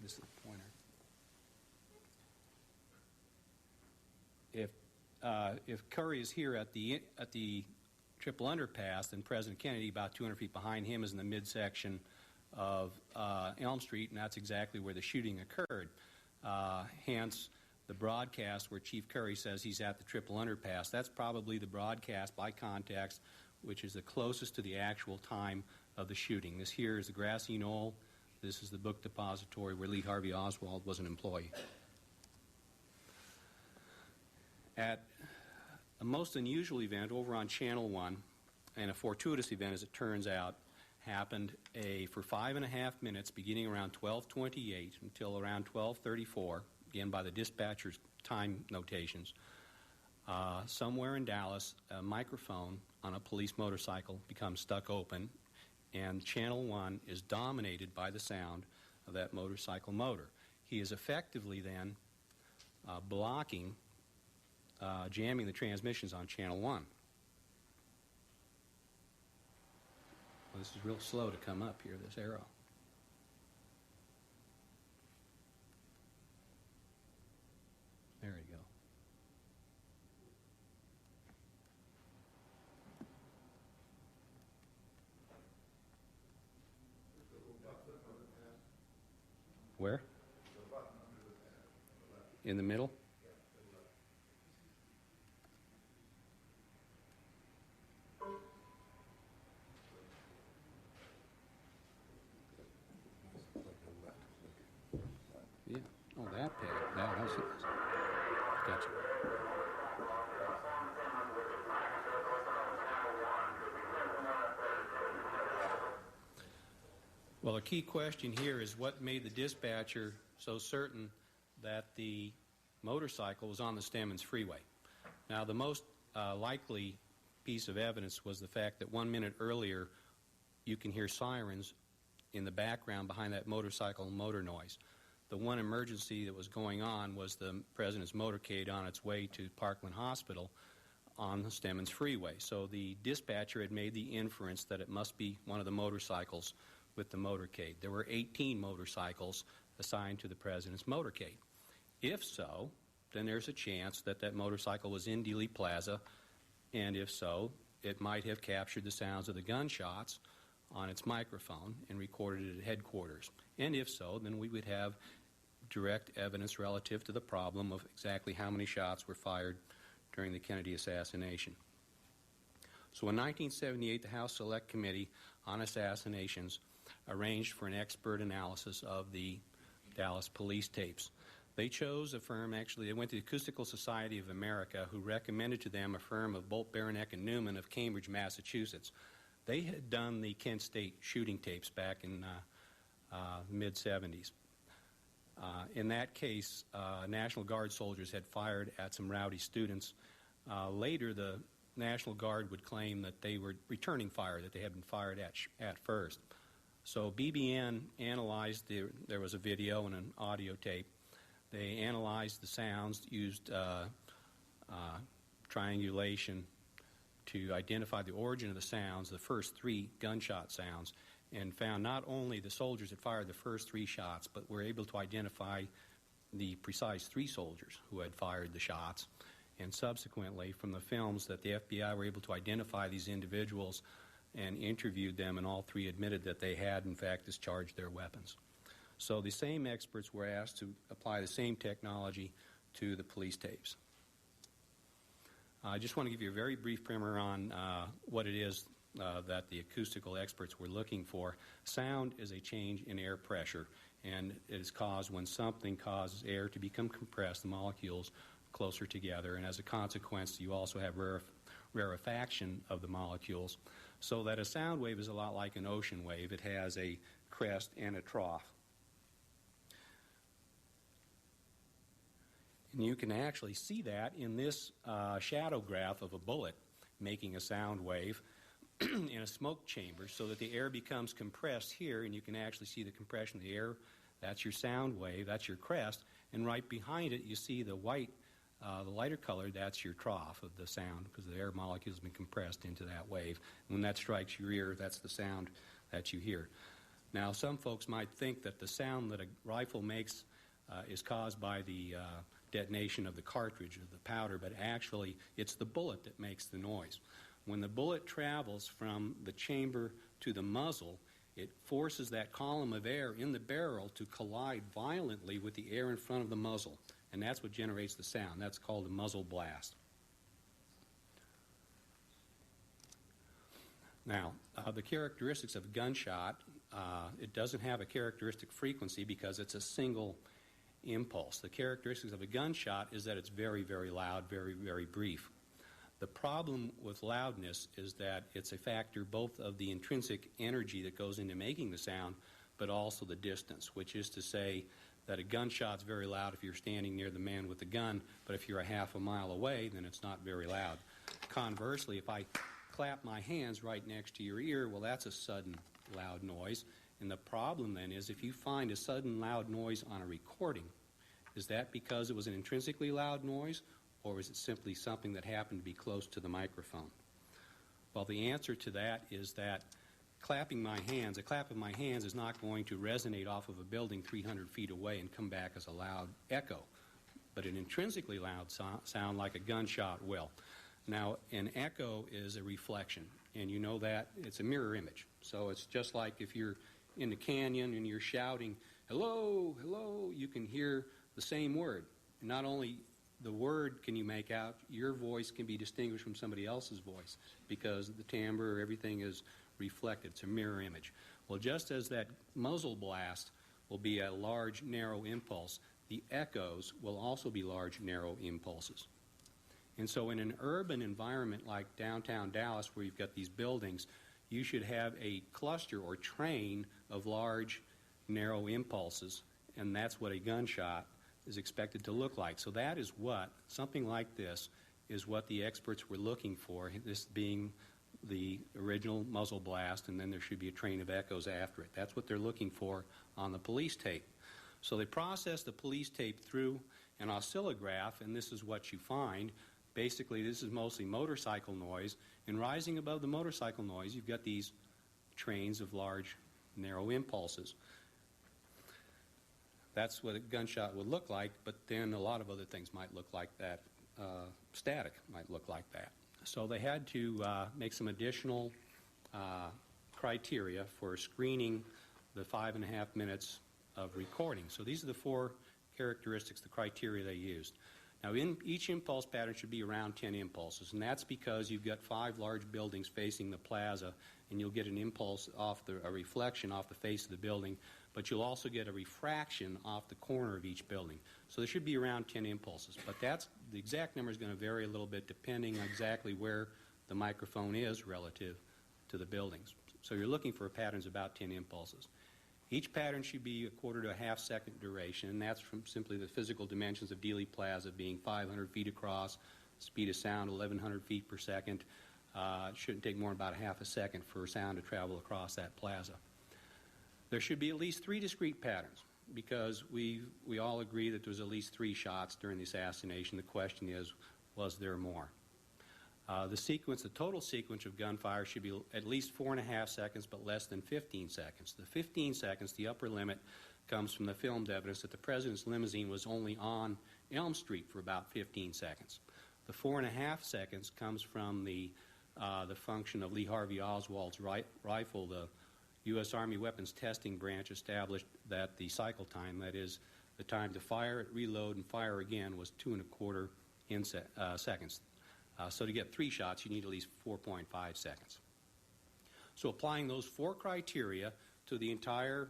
This is the pointer. If Curry is here at the Triple Underpass, then President Kennedy, about 200 feet behind him, is in the midsection of Elm Street, and that's exactly where the shooting occurred. Hence, the broadcast where Chief Curry says he's at the Triple Underpass, that's probably the broadcast by context which is the closest to the actual time of the shooting. This here is the grassy knoll. This is the book depository where Lee Harvey Oswald was an employee. At a most unusual event over on Channel 1, and a fortuitous event as it turns out, happened for 5.5 minutes beginning around 12:28 until around 12:34, again by the dispatcher's time notations. Somewhere in Dallas, a microphone on a police motorcycle becomes stuck open, and Channel 1 is dominated by the sound of that motorcycle motor. He is effectively then blocking, jamming the transmissions on Channel 1. Well, this is real slow to come up here, this arrow. There you go. Where? In the middle? Yeah. Oh, that pad. That has it. Gotcha. Well, a key question here is what made the dispatcher so certain that the motorcycle was on the Stemmons Freeway. Now, the most likely piece of evidence was the fact that 1 minute earlier you can hear sirens in the background behind that motorcycle motor noise. The one emergency that was going on was the president's motorcade on its way to Parkland Hospital on the Stemmons Freeway. So the dispatcher had made the inference that it must be one of the motorcycles with the motorcade. There were 18 motorcycles assigned to the president's motorcade. If so, then there's a chance that that motorcycle was in Dealey Plaza, and if so, it might have captured the sounds of the gunshots on its microphone and recorded it at headquarters. And if so, then we would have direct evidence relative to the problem of exactly how many shots were fired during the Kennedy assassination. So in 1978, the House Select Committee on Assassinations arranged for an expert analysis of the Dallas police tapes. They chose a firm, actually, they went to the Acoustical Society of America, who recommended to them a firm of Bolt, Beranek, and Newman of Cambridge, Massachusetts. They had done the Kent State shooting tapes back in the mid-'70s. In that case, National Guard soldiers had fired at some rowdy students. Later, the National Guard would claim that they were returning fire, that they had been fired at first. So BBN analyzed, there was a video and an audio tape. They analyzed the sounds, used triangulation to identify the origin of the sounds, the first 3 gunshot sounds, and found not only the soldiers that fired the first 3 shots, but were able to identify the precise 3 soldiers who had fired the shots. And subsequently, from the films, that the FBI were able to identify these individuals and interviewed them, and all 3 admitted that they had, in fact, discharged their weapons. So the same experts were asked to apply the same technology to the police tapes. I just want to give you a very brief primer on what it is that the acoustical experts were looking for. Sound is a change in air pressure, and it is caused when something causes air to become compressed, the molecules closer together, and as a consequence, you also have rarefaction of the molecules, so that a sound wave is a lot like an ocean wave. It has a crest and a trough. And you can actually see that in this shadow graph of a bullet making a sound wave in a smoke chamber, so that the air becomes compressed here, and you can actually see the compression of the air. That's your sound wave, that's your crest, and right behind it you see the white, the lighter color, that's your trough of the sound, because the air molecule has been compressed into that wave. And when that strikes your ear, that's the sound that you hear. Now, some folks might think that the sound that a rifle makes is caused by the detonation of the cartridge of the powder, but actually it's the bullet that makes the noise. When the bullet travels from the chamber to the muzzle, it forces that column of air in the barrel to collide violently with the air in front of the muzzle, and that's what generates the sound. That's called a muzzle blast. Now, the characteristics of a gunshot, it doesn't have a characteristic frequency because it's a single impulse. The characteristics of a gunshot is that it's very, very loud, very, very brief. The problem with loudness is that it's a factor both of the intrinsic energy that goes into making the sound, but also the distance, which is to say that a gunshot's very loud if you're standing near the man with the gun, but if you're a half a mile away, then it's not very loud. Conversely, if I clap my hands right next to your ear, well, that's a sudden loud noise. And the problem then is if you find a sudden loud noise on a recording, is that because it was an intrinsically loud noise, or is it simply something that happened to be close to the microphone? Well, the answer to that is that a clap of my hands is not going to resonate off of a building 300 feet away and come back as a loud echo. But an intrinsically loud sound like a gunshot will. Now, an echo is a reflection, and you know that it's a mirror image. So it's just like if you're in the canyon and you're shouting, hello, hello, you can hear the same word. Not only the word can you make out, your voice can be distinguished from somebody else's voice because the timbre, everything is reflected. It's a mirror image. Well, just as that muzzle blast will be a large, narrow impulse, the echoes will also be large, narrow impulses. And so in an urban environment like downtown Dallas, where you've got these buildings, you should have a cluster or train of large, narrow impulses, and that's what a gunshot is expected to look like. So that is what, something like this, is what the experts were looking for, this being the original muzzle blast, and then there should be a train of echoes after it. That's what they're looking for on the police tape. So they process the police tape through an oscillograph, and this is what you find. Basically, this is mostly motorcycle noise, and rising above the motorcycle noise, you've got these trains of large, narrow impulses. That's what a gunshot would look like, but then a lot of other things might look like that. Static might look like that. So they had to make some additional criteria for screening the 5.5 minutes of recording. So these are the 4 characteristics, the criteria they used. Now, in each impulse pattern should be around 10 impulses, and that's because you've got 5 large buildings facing the plaza, and you'll get an impulse off a reflection off the face of the building, but you'll also get a refraction off the corner of each building. So there should be around 10 impulses, but the exact number is going to vary a little bit depending on exactly where the microphone is relative to the buildings. So you're looking for patterns about 10 impulses. Each pattern should be a quarter to a half second duration, and that's from simply the physical dimensions of Dealey Plaza being 500 feet across, speed of sound 1,100 feet per second. It shouldn't take more than about a half a second for sound to travel across that plaza. There should be at least 3 discrete patterns, because we all agree that there was at least 3 shots during the assassination. The question is, was there more? The total sequence of gunfire should be at least 4.5 seconds, but less than 15 seconds. The 15 seconds, the upper limit, comes from the filmed evidence that the president's limousine was only on Elm Street for about 15 seconds. The 4.5 seconds comes from the function of Lee Harvey Oswald's rifle. The U.S. Army Weapons Testing Branch established that the cycle time, that is, the time to fire, reload, and fire again, was 2.25 seconds. So to get 3 shots, you need at least 4.5 seconds. So applying those 4 criteria to the entire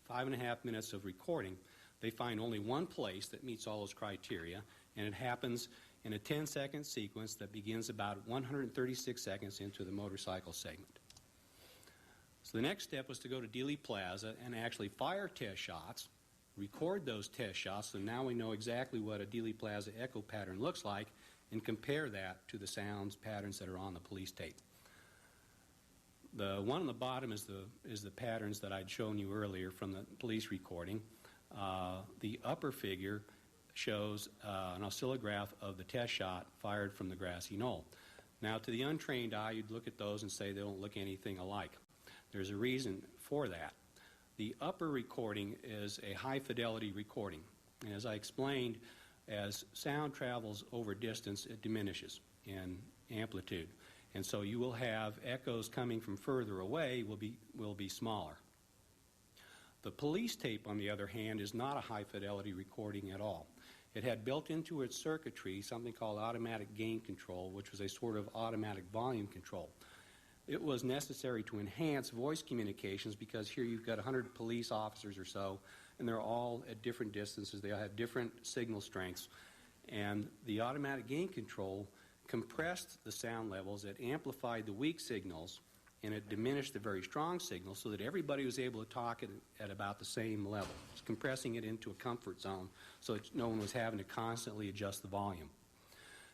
5.5 minutes of recording, they find only one place that meets all those criteria, and it happens in a 10-second sequence that begins about 136 seconds into the motorcycle segment. So the next step was to go to Dealey Plaza and actually fire test shots, record those test shots, so now we know exactly what a Dealey Plaza echo pattern looks like, and compare that to the sounds patterns that are on the police tape. The one on the bottom is the patterns that I'd shown you earlier from the police recording. The upper figure shows an oscillograph of the test shot fired from the grassy knoll. Now, to the untrained eye, you'd look at those and say they don't look anything alike. There's a reason for that. The upper recording is a high-fidelity recording. And as I explained, as sound travels over distance, it diminishes in amplitude. And so you will have echoes coming from further away will be smaller. The police tape, on the other hand, is not a high-fidelity recording at all. It had built into its circuitry something called automatic gain control, which was a sort of automatic volume control. It was necessary to enhance voice communications because here you've got 100 police officers or so, and they're all at different distances. They all have different signal strengths. And the automatic gain control compressed the sound levels. It amplified the weak signals, and it diminished the very strong signals so that everybody was able to talk at about the same level. It's compressing it into a comfort zone so that no one was having to constantly adjust the volume.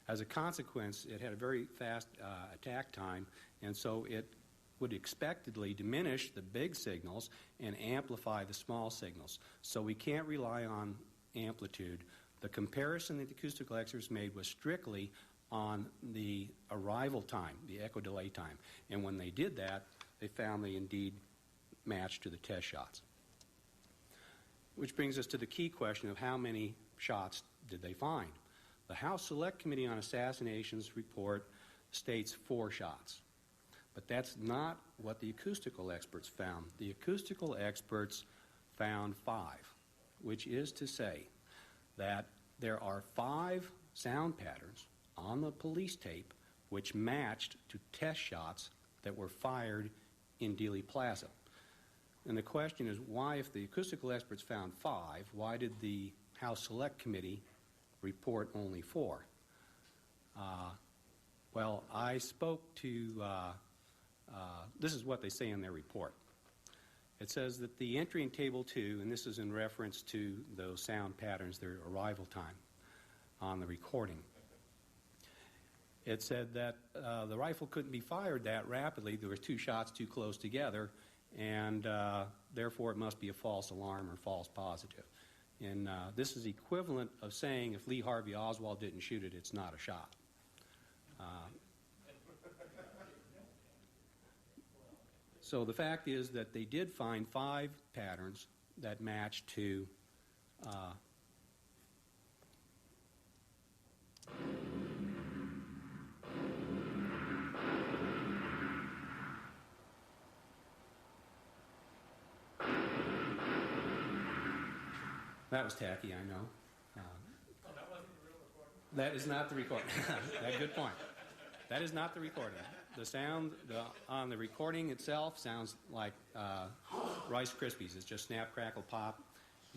As a consequence, it had a very fast attack time, and so it would expectedly diminish the big signals and amplify the small signals. So we can't rely on amplitude. The comparison that the acoustical experts made was strictly on the arrival time, the echo delay time. And when they did that, they found they indeed matched to the test shots. Which brings us to the key question of how many shots did they find? The House Select Committee on Assassinations report states 4 shots. But that's not what the acoustical experts found. The acoustical experts found 5, which is to say that there are 5 sound patterns on the police tape which matched to test shots that were fired in Dealey Plaza. And the question is, why, if the acoustical experts found 5, why did the House Select Committee report only 4? Well, I spoke to, this is what they say in their report. It says that the entry in Table 2, and this is in reference to those sound patterns, their arrival time on the recording, it said that the rifle couldn't be fired that rapidly. There were 2 shots too close together, and therefore it must be a false alarm or false positive. And this is equivalent of saying if Lee Harvey Oswald didn't shoot it, it's not a shot. So the fact is that they did find 5 patterns that matched to that was tacky, I know. That wasn't the real recording? That is not the recording. Good point. That is not the recording. The sound on the recording itself sounds like Rice Krispies. It's just snap, crackle, pop.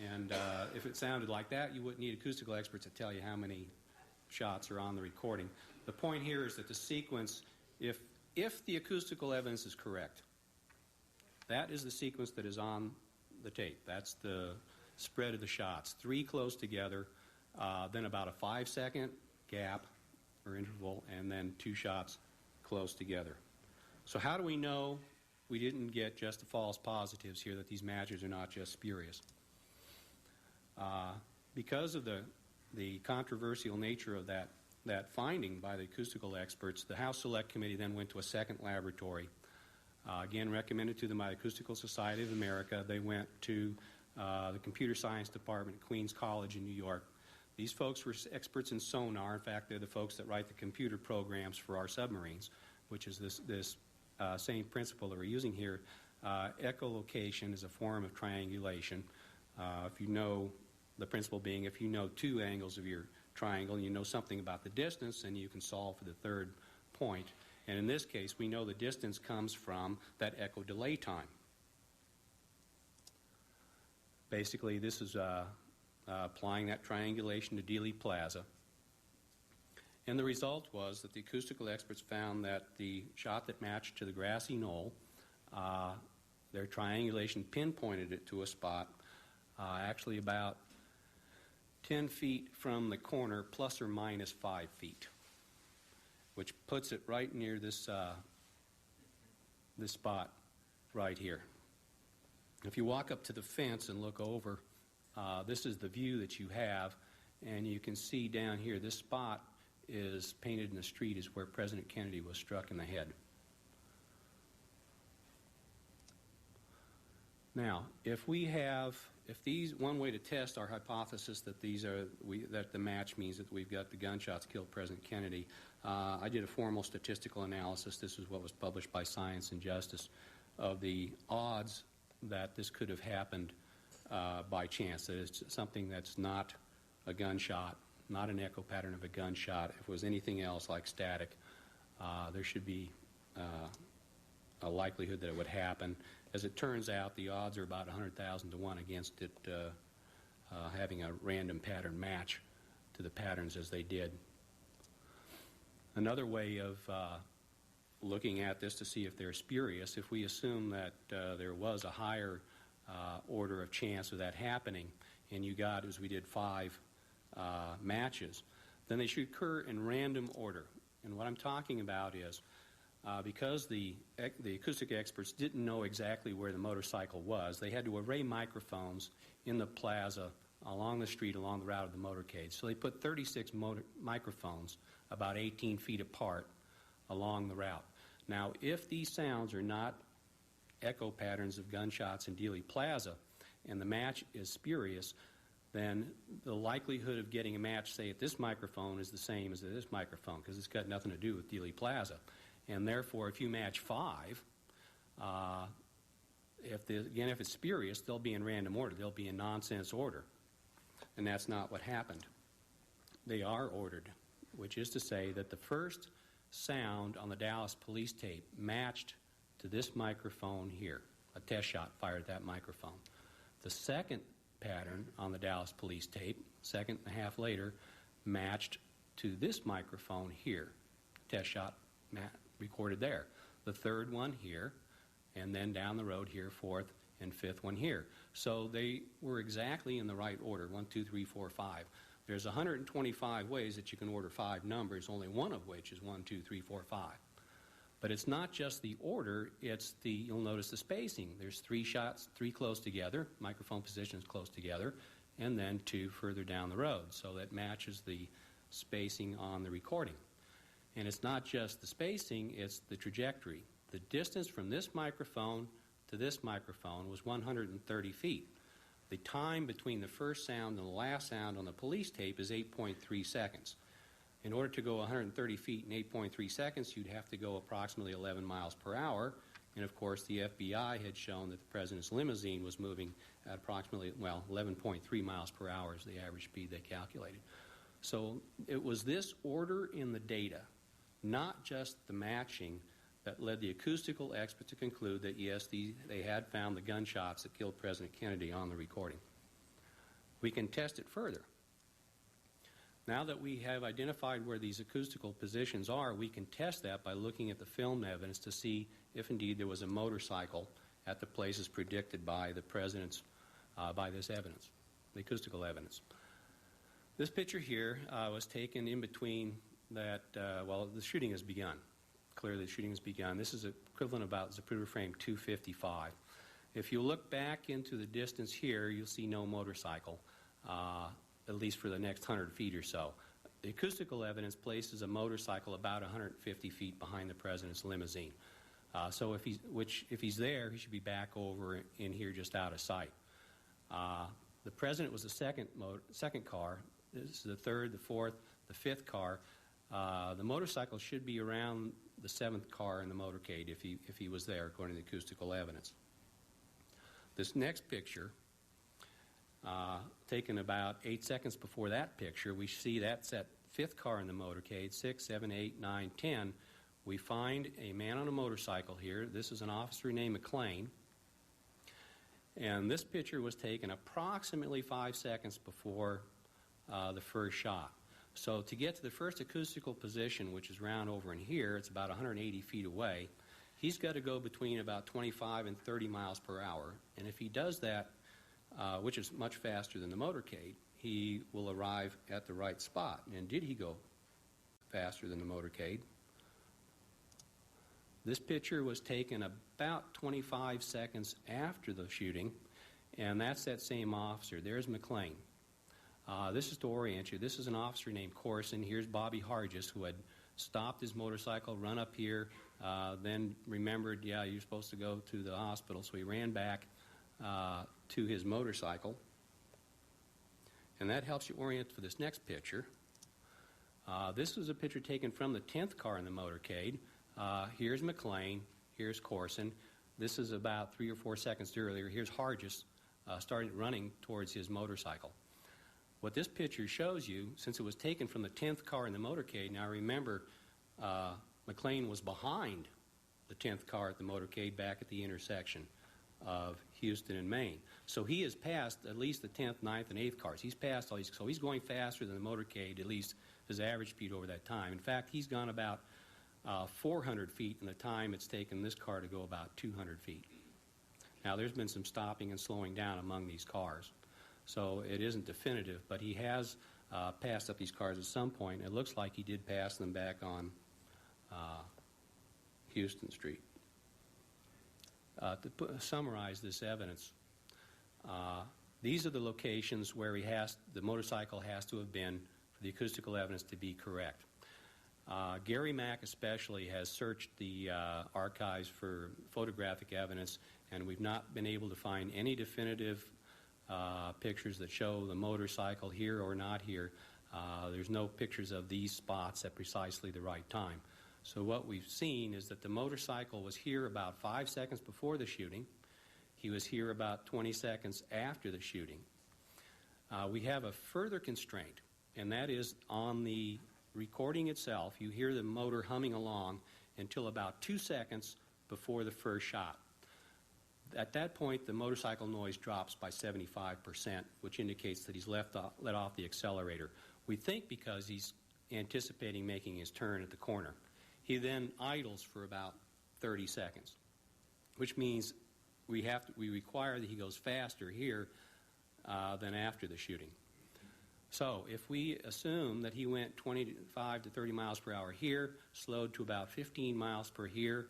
And if it sounded like that, you wouldn't need acoustical experts to tell you how many shots are on the recording. The point here is that the sequence, if the acoustical evidence is correct, that is the sequence that is on the tape. That's the spread of the shots. 3 close together, then about a 5-second gap or interval, and then 2 shots close together. So how do we know we didn't get just the false positives here, that these matches are not just spurious? Because of the controversial nature of that finding by the acoustical experts, the House Select Committee then went to a second laboratory, again recommended to them by the Acoustical Society of America. They went to the Computer Science Department at Queens College in New York. These folks were experts in sonar. In fact, they're the folks that write the computer programs for our submarines, which is this same principle that we're using here. Echolocation is a form of triangulation. If you know, the principle being, if you know 2 angles of your triangle and you know something about the distance, then you can solve for the third point. And in this case, we know the distance comes from that echo delay time. Basically, this is applying that triangulation to Dealey Plaza. And the result was that the acoustical experts found that the shot that matched to the grassy knoll, their triangulation pinpointed it to a spot actually about 10 feet from the corner, plus or minus 5 feet, which puts it right near this spot right here. If you walk up to the fence and look over, this is the view that you have, and you can see down here, this spot is painted in the street is where President Kennedy was struck in the head. Now, if these, one way to test our hypothesis that that the match means that we've got the gunshots killed President Kennedy, I did a formal statistical analysis. This is what was published by Science and Justice of the odds that this could have happened by chance, that it's something that's not a gunshot, not an echo pattern of a gunshot. If it was anything else like static, there should be a likelihood that it would happen. As it turns out, the odds are about 100,000 to 1 against it having a random pattern match to the patterns as they did. Another way of looking at this to see if they're spurious, if we assume that there was a higher order of chance of that happening, and you got, as we did, 5 matches, then they should occur in random order. And what I'm talking about is because the acoustic experts didn't know exactly where the motorcycle was, they had to array microphones in the plaza along the street, along the route of the motorcade. So they put 36 microphones about 18 feet apart along the route. Now, if these sounds are not echo patterns of gunshots in Dealey Plaza and the match is spurious, then the likelihood of getting a match, say, at this microphone is the same as at this microphone, because it's got nothing to do with Dealey Plaza. And therefore, if you match 5, if it's spurious, they'll be in random order. They'll be in nonsense order. And that's not what happened. They are ordered, which is to say that the first sound on the Dallas police tape matched to this microphone here, a test shot fired at that microphone. The second pattern on the Dallas police tape, second and a half later, matched to this microphone here, test shot recorded there. The third one here, and then down the road here, fourth and fifth one here. So they were exactly in the right order, 1, 2, 3, 4, 5. There's 125 ways that you can order 5 numbers, only one of which is 1, 2, 3, 4, 5. But it's not just the order, it's you'll notice the spacing. There's 3 shots, 3 close together, microphone positions close together, and then 2 further down the road. So that matches the spacing on the recording. And it's not just the spacing, it's the trajectory. The distance from this microphone to this microphone was 130 feet. The time between the first sound and the last sound on the police tape is 8.3 seconds. In order to go 130 feet in 8.3 seconds, you'd have to go approximately 11 miles per hour. And of course, the FBI had shown that the president's limousine was moving at approximately, 11.3 miles per hour is the average speed they calculated. So it was this order in the data, not just the matching, that led the acoustical experts to conclude that, yes, they had found the gunshots that killed President Kennedy on the recording. We can test it further. Now that we have identified where these acoustical positions are, we can test that by looking at the film evidence to see if indeed there was a motorcycle at the places predicted by the President's, by this evidence, the acoustical evidence. This picture here was taken in between that, well, the shooting has begun. Clearly the shooting has begun. This is equivalent about Zapruder frame 255. If you look back into the distance here, you'll see no motorcycle, at least for the next 100 feet or so. The acoustical evidence places a motorcycle about 150 feet behind the President's limousine. So if he's there, he should be back over in here just out of sight. The President was the second car. This is the third, the fourth, the fifth car. The motorcycle should be around the seventh car in the motorcade if he was there, according to the acoustical evidence. This next picture, taken about 8 seconds before that picture, we see that's that fifth car in the motorcade, 6, 7, 8, 9, 10. We find a man on a motorcycle here. This is an officer named McLean. And this picture was taken approximately 5 seconds before the first shot. So to get to the first acoustical position, which is round over in here, it's about 180 feet away. He's got to go between about 25 and 30 miles per hour. And if he does that, which is much faster than the motorcade, he will arrive at the right spot. And did he go faster than the motorcade? This picture was taken about 25 seconds after the shooting, and that's that same officer. There's McLean. This is to orient you. This is an officer named Corson. Here's Bobby Hargis, who had stopped his motorcycle, run up here, then remembered, yeah, you're supposed to go to the hospital, so he ran back to his motorcycle. And that helps you orient for this next picture. This was a picture taken from the 10th car in the motorcade. Here's McLean. Here's Corson. This is about 3 or 4 seconds earlier. Here's Hargis started running towards his motorcycle. What this picture shows you, since it was taken from the 10th car in the motorcade, now remember, McLean was behind the 10th car at the motorcade back at the intersection of Houston and Maine. So he has passed at least the 10th, 9th, and 8th cars. He's passed all these, so he's going faster than the motorcade, at least his average speed over that time. In fact, he's gone about 400 feet in the time it's taken this car to go about 200 feet. Now, there's been some stopping and slowing down among these cars. So it isn't definitive, but he has passed up these cars at some point. It looks like he did pass them back on Houston Street. To summarize this evidence, these are the locations where the motorcycle has to have been for the acoustical evidence to be correct. Gary Mack especially has searched the archives for photographic evidence, and we've not been able to find any definitive pictures that show the motorcycle here or not here. There's no pictures of these spots at precisely the right time. So what we've seen is that the motorcycle was here about 5 seconds before the shooting. He was here about 20 seconds after the shooting. We have a further constraint, and that is on the recording itself. You hear the motor humming along until about 2 seconds before the first shot. At that point, the motorcycle noise drops by 75%, which indicates that he's let off the accelerator. We think because he's anticipating making his turn at the corner. He then idles for about 30 seconds, which means we require that he goes faster here than after the shooting. So if we assume that he went 25 to 30 miles per hour here, slowed to about 15 miles per here,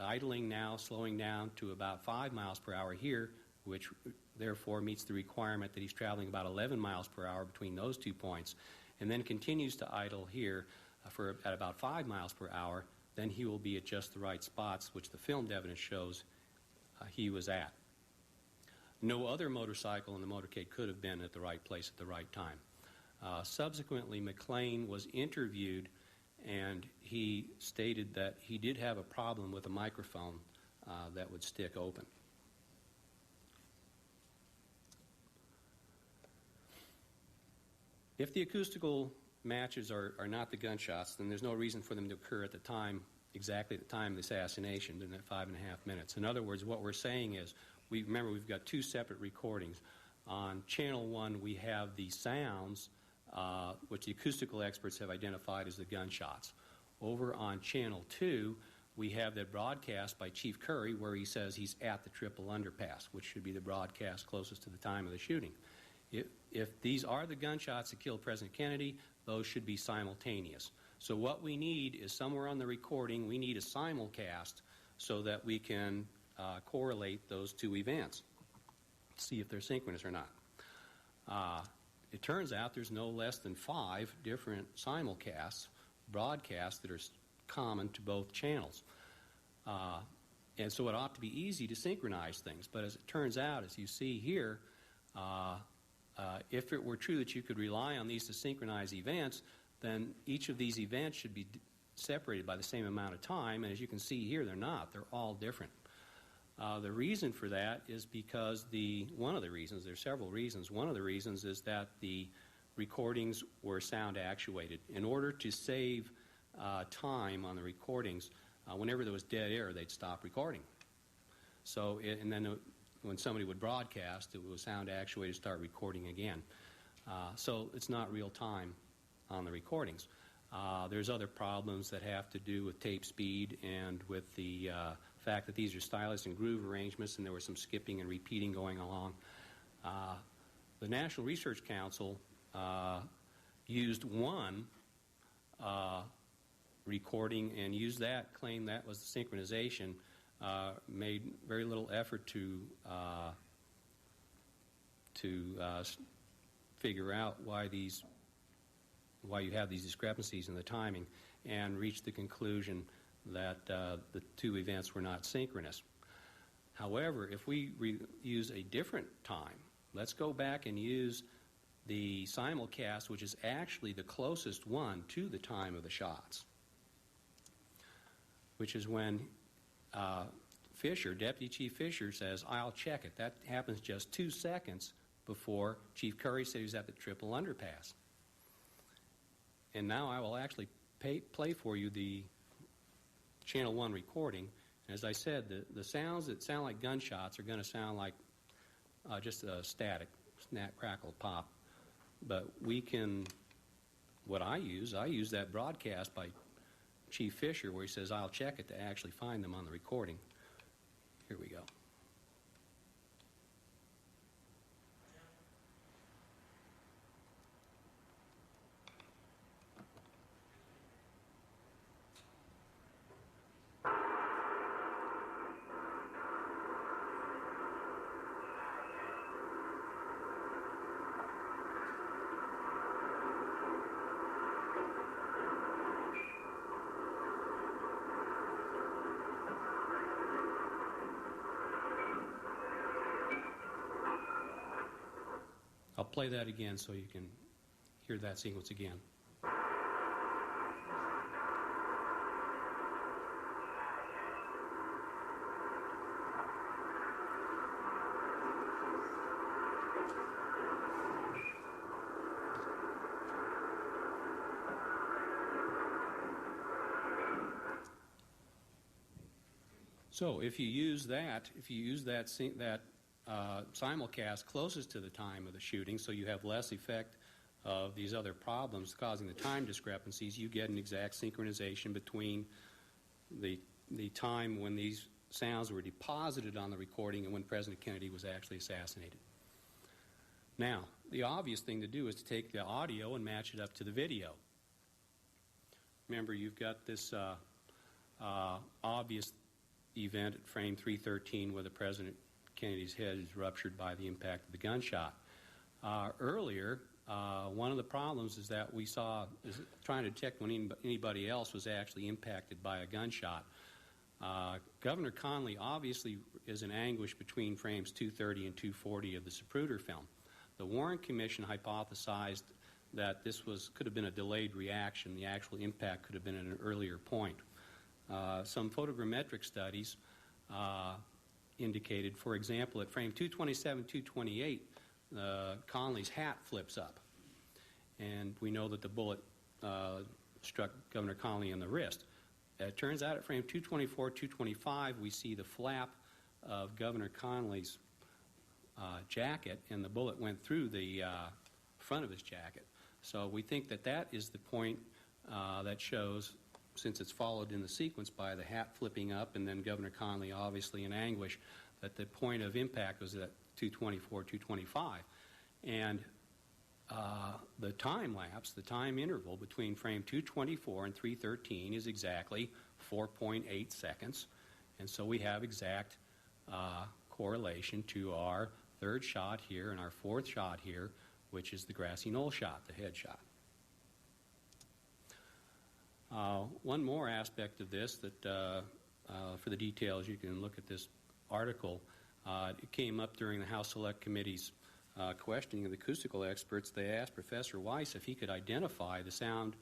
idling now, slowing down to about 5 miles per hour here, which therefore meets the requirement that he's traveling about 11 miles per hour between those 2 points, and then continues to idle here at about 5 miles per hour, then he will be at just the right spots, which the filmed evidence shows he was at. No other motorcycle in the motorcade could have been at the right place at the right time. Subsequently, McLean was interviewed, and he stated that he did have a problem with a microphone that would stick open. If the acoustical matches are not the gunshots, then there's no reason for them to occur at the time, exactly at the time of the assassination, in that 5.5 minutes. In other words, what we're saying is, remember we've got 2 separate recordings. On channel 1, we have the sounds, which the acoustical experts have identified as the gunshots. Over on channel 2, we have that broadcast by Chief Curry where he says he's at the triple underpass, which should be the broadcast closest to the time of the shooting. If these are the gunshots that killed President Kennedy, those should be simultaneous. So what we need is somewhere on the recording, we need a simulcast so that we can correlate those two events, see if they're synchronous or not. It turns out there's no less than 5 different simulcasts, broadcasts that are common to both channels. And so it ought to be easy to synchronize things. But as it turns out, as you see here, if it were true that you could rely on these to synchronize events, then each of these events should be separated by the same amount of time. And as you can see here, they're not. They're all different. The reason for that is because one of the reasons, there's several reasons, one of the reasons is that the recordings were sound actuated. In order to save time on the recordings, whenever there was dead air, they'd stop recording. So, and then when somebody would broadcast, it was sound actuated to start recording again. So it's not real time on the recordings. There's other problems that have to do with tape speed and with the fact that these are stylus and groove arrangements, and there was some skipping and repeating going along. The National Research Council used one recording and used that, claimed that was the synchronization, made very little effort to figure out why you have these discrepancies in the timing, and reached the conclusion that the two events were not synchronous. However, if we use a different time, let's go back and use the simulcast, which is actually the closest one to the time of the shots, which is when Fisher, Deputy Chief Fisher, says, "I'll check it." That happens just 2 seconds before Chief Curry said he was at the triple underpass. And now I will actually play for you the Channel 1 recording. As I said, the sounds that sound like gunshots are going to sound like just a static, snap, crackle, pop. But what I use that broadcast by Chief Fisher where he says, "I'll check it," to actually find them on the recording. Here we go. I'll play that again so you can hear that sequence again. So if you use that simulcast closest to the time of the shooting, so you have less effect of these other problems causing the time discrepancies, you get an exact synchronization between the time when these sounds were deposited on the recording and when President Kennedy was actually assassinated. Now, the obvious thing to do is to take the audio and match it up to the video. Remember, you've got this obvious event at frame 313 where the President Kennedy's head is ruptured by the impact of the gunshot. Earlier, one of the problems is that we saw, trying to detect when anybody else was actually impacted by a gunshot. Governor Connally obviously is in anguish between frames 230 and 240 of the Zapruder film. The Warren Commission hypothesized that this could have been a delayed reaction. The actual impact could have been at an earlier point. Some photogrammetric studies indicated, for example, at frame 227, 228, Connally's hat flips up. And we know that the bullet struck Governor Connally in the wrist. It turns out at frame 224, 225, we see the flap of Governor Connally's jacket, and the bullet went through the front of his jacket. So we think that is the point that shows since it's followed in the sequence by the hat flipping up and then Governor Conley obviously in anguish, that the point of impact was at 224, 225. And the time lapse, the time interval between frame 224 and 313 is exactly 4.8 seconds. And so we have exact correlation to our third shot here and our fourth shot here, which is the grassy knoll shot, the head shot. One more aspect of this that, for the details, you can look at this article. It came up during the House Select Committee's questioning of the acoustical experts. They asked Professor Weiss if he could identify the sound,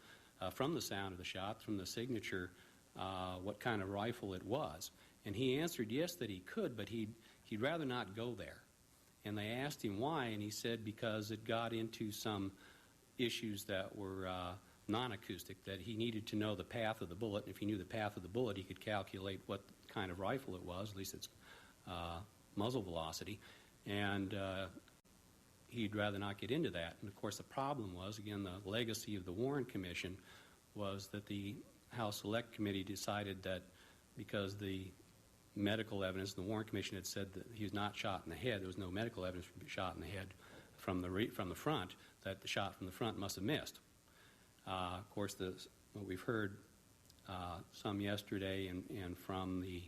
from the sound of the shot, from the signature, what kind of rifle it was. And he answered yes that he could, but he'd rather not go there. And they asked him why, and he said because it got into some issues that were non-acoustic, that he needed to know the path of the bullet. And if he knew the path of the bullet, he could calculate what kind of rifle it was, at least its muzzle velocity. And he'd rather not get into that. And, of course, the problem was, again, the legacy of the Warren Commission was that the House Select Committee decided that because the medical evidence, the Warren Commission had said that he was not shot in the head, there was no medical evidence for shot in the head from the front, that the shot from the front must have missed. Of course, what we've heard some yesterday and from the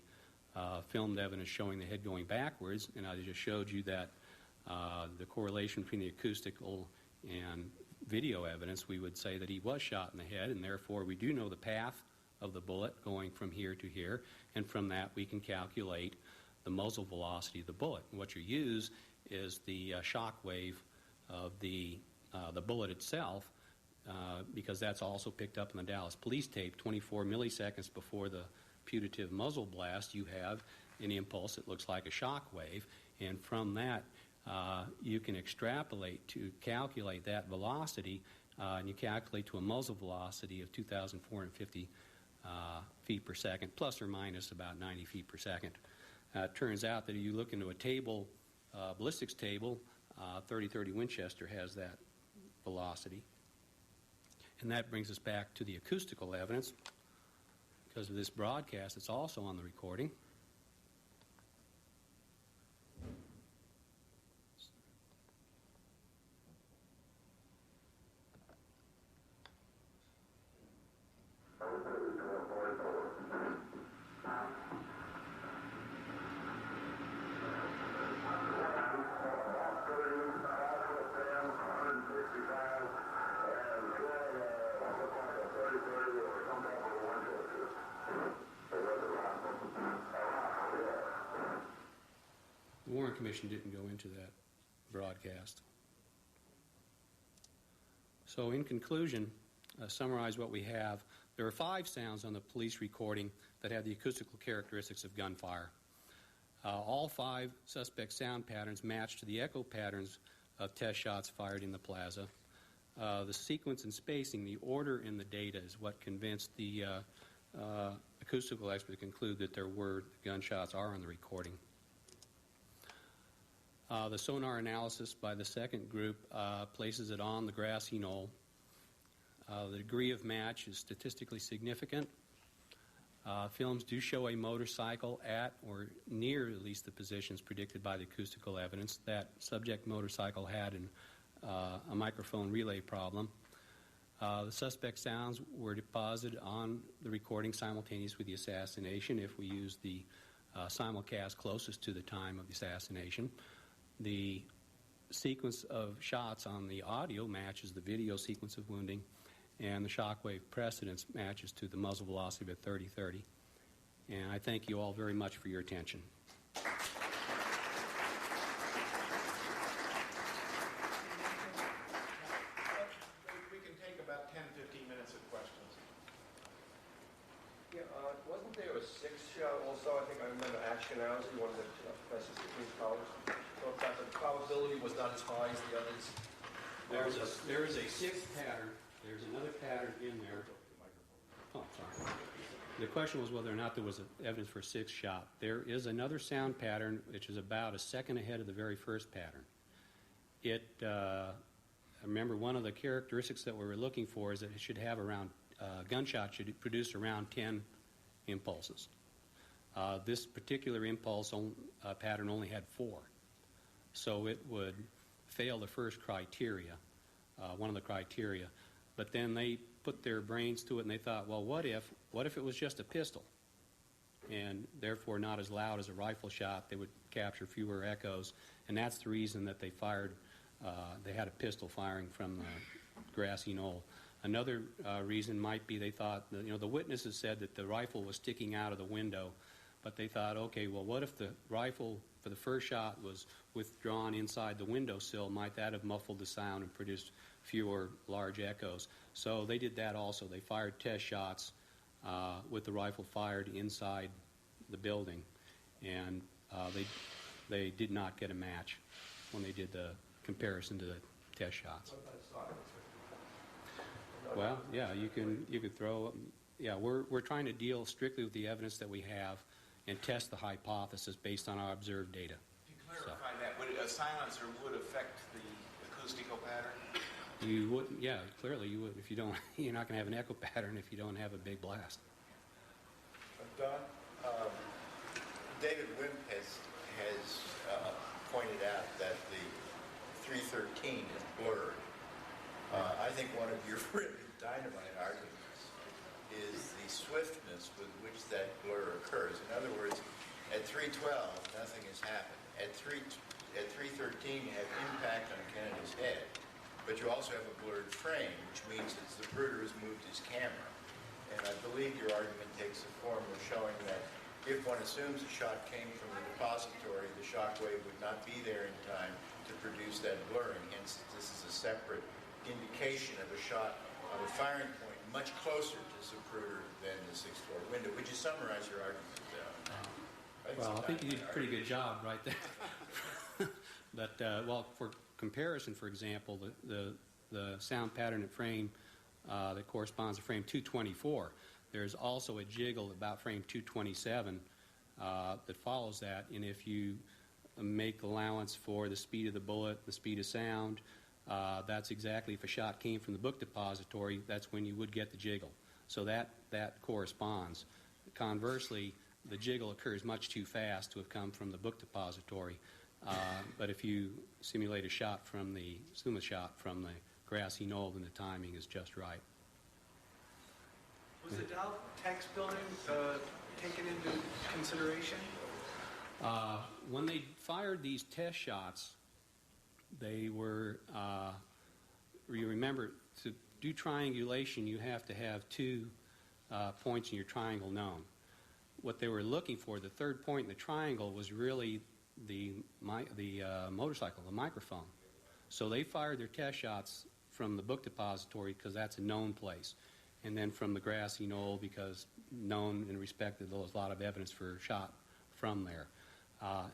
filmed evidence showing the head going backwards, and I just showed you that the correlation between the acoustical and video evidence, we would say that he was shot in the head, and therefore we do know the path of the bullet going from here to here, and from that we can calculate the muzzle velocity of the bullet. And what you use is the shock wave of the bullet itself, because that's also picked up in the Dallas police tape. 24 milliseconds before the putative muzzle blast, you have an impulse that looks like a shock wave, and from that you can extrapolate to calculate that velocity, and you calculate to a muzzle velocity of 2,450 feet per second, plus or minus about 90 feet per second. It turns out that if you look into a table, ballistics table, 3030 Winchester has that velocity. And that brings us back to the acoustical evidence. Because of this broadcast, it's also on the recording. The Warren Commission didn't go into that broadcast. So in conclusion, summarize what we have. There are 5 sounds on the police recording that have the acoustical characteristics of gunfire. All 5 suspect sound patterns match to the echo patterns of test shots fired in the plaza. The sequence and spacing, the order in the data is what convinced the acoustical expert to conclude that there were gunshots are on the recording. The sonar analysis by the second group places it on the grassy knoll. The degree of match is statistically significant. Films do show a motorcycle at or near at least the positions predicted by the acoustical evidence. That subject motorcycle had a microphone relay problem. The suspect sounds were deposited on the recording simultaneous with the assassination if we use the simulcast closest to the time of the assassination. The sequence of shots on the audio matches the video sequence of wounding, and the shockwave precedence matches to the muzzle velocity at 30-30. And I thank you all very much for your attention. We can take about 10, 15 minutes of questions. Yeah, wasn't there a 6th shot also? I think I remember Ashkenazi, one of the professors at Queens College. Thought that the probability was not as high as the others. There is a 6th pattern. There's another pattern in there. Oh, sorry. The question was whether or not there was evidence for a 6th shot. There is another sound pattern which is about a second ahead of the very first pattern. I remember one of the characteristics that we were looking for is that it should have around gunshot should produce around 10 impulses. This particular impulse pattern only had 4. So it would fail the first criteria, one of the criteria. But then they put their brains to it and they thought, well, what if it was just a pistol? And therefore not as loud as a rifle shot, they would capture fewer echoes. And that's the reason that they fired, they had a pistol firing from the grassy knoll. Another reason might be they thought, the witnesses said that the rifle was sticking out of the window, but they thought, okay, well, what if the rifle for the first shot was withdrawn inside the windowsill? Might that have muffled the sound and produced fewer large echoes? So they did that also. They fired test shots with the rifle fired inside the building, and they did not get a match when they did the comparison to the test shots. Well, yeah, you could throw. Yeah, we're trying to deal strictly with the evidence that we have and test the hypothesis based on our observed data. To clarify that, would a silencer would affect the acoustical pattern? You wouldn't. Yeah, clearly you would. If you don't, you're not going to have an echo pattern if you don't have a big blast. Don, David Wimpest has pointed out that the 313 is blurred. I think one of your really dynamite arguments is the swiftness with which that blur occurs. In other words, at 312, nothing has happened. At 313, you have impact on Kennedy's head, but you also have a blurred frame, which means that Zapruder has moved his camera. And I believe your argument takes the form of showing that if one assumes a shot came from the depository, the shock wave would not be there in time to produce that blurring. Hence, this is a separate indication of a shot of a firing point much closer to Zapruder than the 6th floor window. Would you summarize your argument? Well, I think you did a pretty good job right there. But, well, for comparison, for example, the sound pattern at frame that corresponds to frame 224, there's also a jiggle about frame 227 that follows that. And if you make allowance for the speed of the bullet, the speed of sound, that's exactly, if a shot came from the book depository, that's when you would get the jiggle. So that corresponds. Conversely, the jiggle occurs much too fast to have come from the book depository. But if you simulate a shot from the grassy knoll, then the timing is just right. Was the Dow tax building taken into consideration? When they fired these test shots, they were, you remember, to do triangulation, you have to have 2 points in your triangle known. What they were looking for, the third point in the triangle, was really the motorcycle, the microphone. So they fired their test shots from the book depository because that's a known place, and then from the grassy knoll because known and respected. There was a lot of evidence for a shot from there,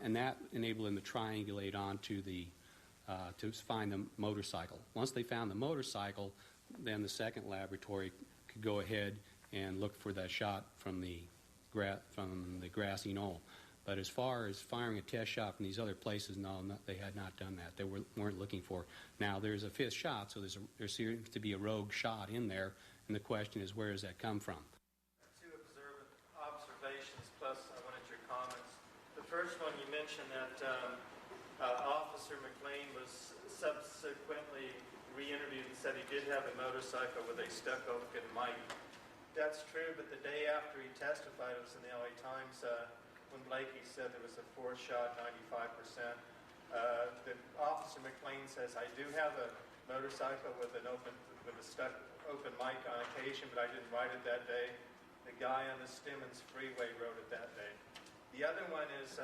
and that enabled them to triangulate onto to find the motorcycle. Once they found the motorcycle, then the second laboratory could go ahead and look for that shot from the grassy knoll. But as far as firing a test shot from these other places, no, they had not done that. They weren't looking for. Now, there's a 5th shot, so there seems to be a rogue shot in there, and the question is, where does that come from? 2 observations, plus I wanted your comments. The first one, you mentioned that Officer McLean was subsequently re-interviewed and said he did have a motorcycle with a stuck-open mic. That's true, but the day after he testified, it was in the LA Times, when Blakey said there was a 4th shot, 95%. The Officer McLean says, I do have a motorcycle with a stuck open mic on occasion, but I didn't ride it that day. The guy on the Stemmons Freeway rode it that day. The other one is,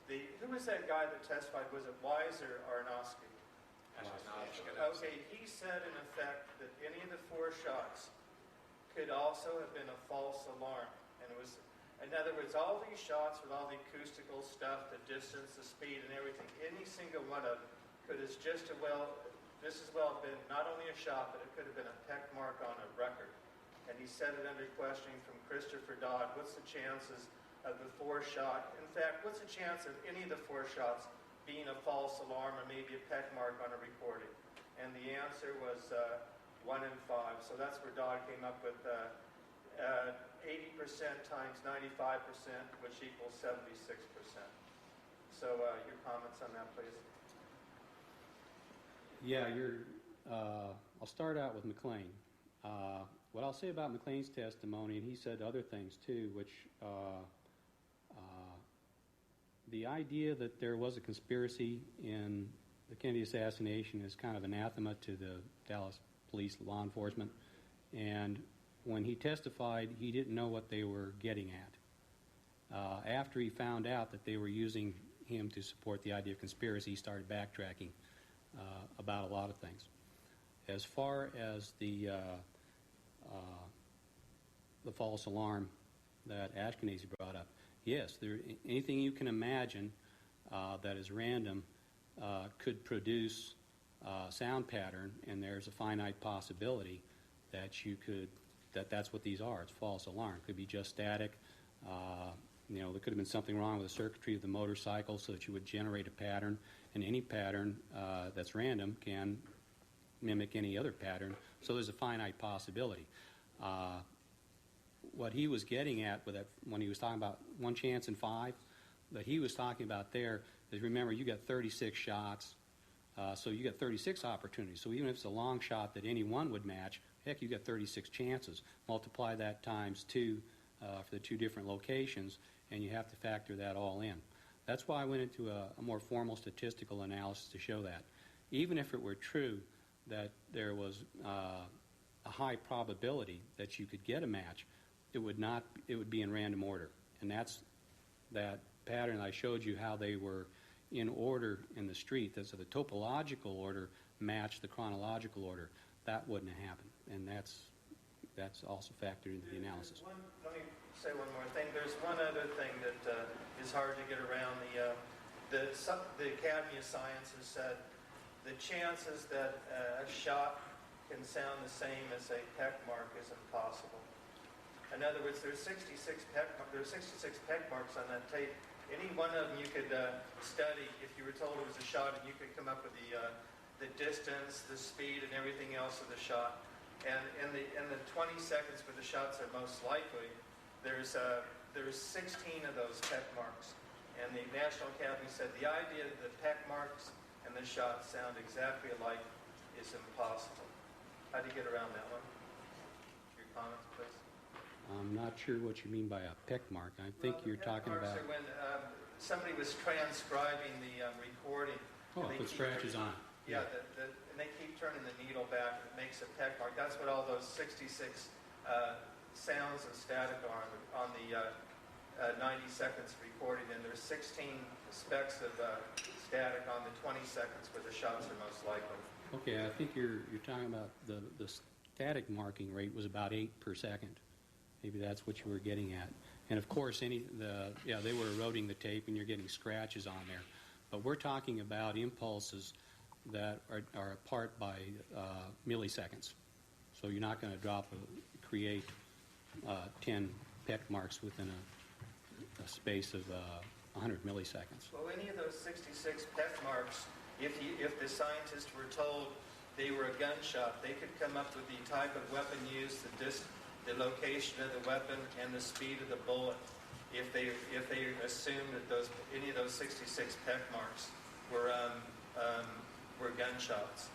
who was that guy that testified? Was it Wise or Arnowski? Okay, he said in effect that any of the 4 shots could also have been a false alarm. And it was, in other words, all these shots with all the acoustical stuff, the distance, the speed, and everything, any single one of them could have just as well been not only a shot, but it could have been a peck mark on a record. And he said it under questioning from Christopher Dodd, what's the chances of the 4 shot? In fact, what's the chance of any of the 4 shots being a false alarm or maybe a peck mark on a recording? And the answer was 1 in 5. So that's where Dodd came up with 80% times 95%, which equals 76%. So your comments on that, please. Yeah, I'll start out with McLean. What I'll say about McLean's testimony, and he said other things too, which the idea that there was a conspiracy in the Kennedy assassination is kind of anathema to the Dallas police law enforcement. And when he testified, he didn't know what they were getting at. After he found out that they were using him to support the idea of conspiracy, he started backtracking about a lot of things. As far as the false alarm that Ashkenazi brought up, yes, anything you can imagine that is random could produce a sound pattern, and there's a finite possibility that that's what these are. It's false alarm. It could be just static. There could have been something wrong with the circuitry of the motorcycle so that you would generate a pattern, and any pattern that's random can mimic any other pattern, so there's a finite possibility. What he was getting at with that, when he was talking about 1 chance in 5, that he was talking about there is, remember, you got 36 shots, so you got 36 opportunities. So even if it's a long shot that any one would match, heck, you got 36 chances. Multiply that times 2 for the 2 different locations, and you have to factor that all in. That's why I went into a more formal statistical analysis to show that. Even if it were true that there was a high probability that you could get a match, it would be in random order. And that's that pattern I showed you, how they were in order in the street. So the topological order matched the chronological order. That wouldn't have happened, and that's also factored into the analysis. Let me say one more thing. There's one other thing that is hard to get around. The Academy of Sciences said the chances that a shot can sound the same as a peck mark is impossible. In other words, there's 66 peck marks on that tape. Any one of them you could study if you were told it was a shot, and you could come up with the distance, the speed, and everything else of the shot. And in the 20 seconds where the shots are most likely, there's 16 of those peck marks. And the National Academy said the idea that the peck marks and the shots sound exactly alike is impossible. How do you get around that one? Your comments, please. I'm not sure what you mean by a peck mark. I think you're talking about... When somebody was transcribing the recording... Oh, put scratches on it. Yeah, and they keep turning the needle back, and it makes a peck mark. That's what all those 66 sounds and static are on the 90 seconds recording, and there's 16 specks of static on the 20 seconds where the shots are most likely. Okay, I think you're talking about the static marking rate was about 8 per second. Maybe that's what you were getting at. And of course, they were eroding the tape, and you're getting scratches on there. But we're talking about impulses that are apart by milliseconds. So you're not going to create 10 peck marks within a space of 100 milliseconds. Well, any of those 66 peck marks, if the scientists were told they were a gunshot, they could come up with the type of weapon used, the location of the weapon, and the speed of the bullet. If they assumed that any of those 66 peck marks were gunshots.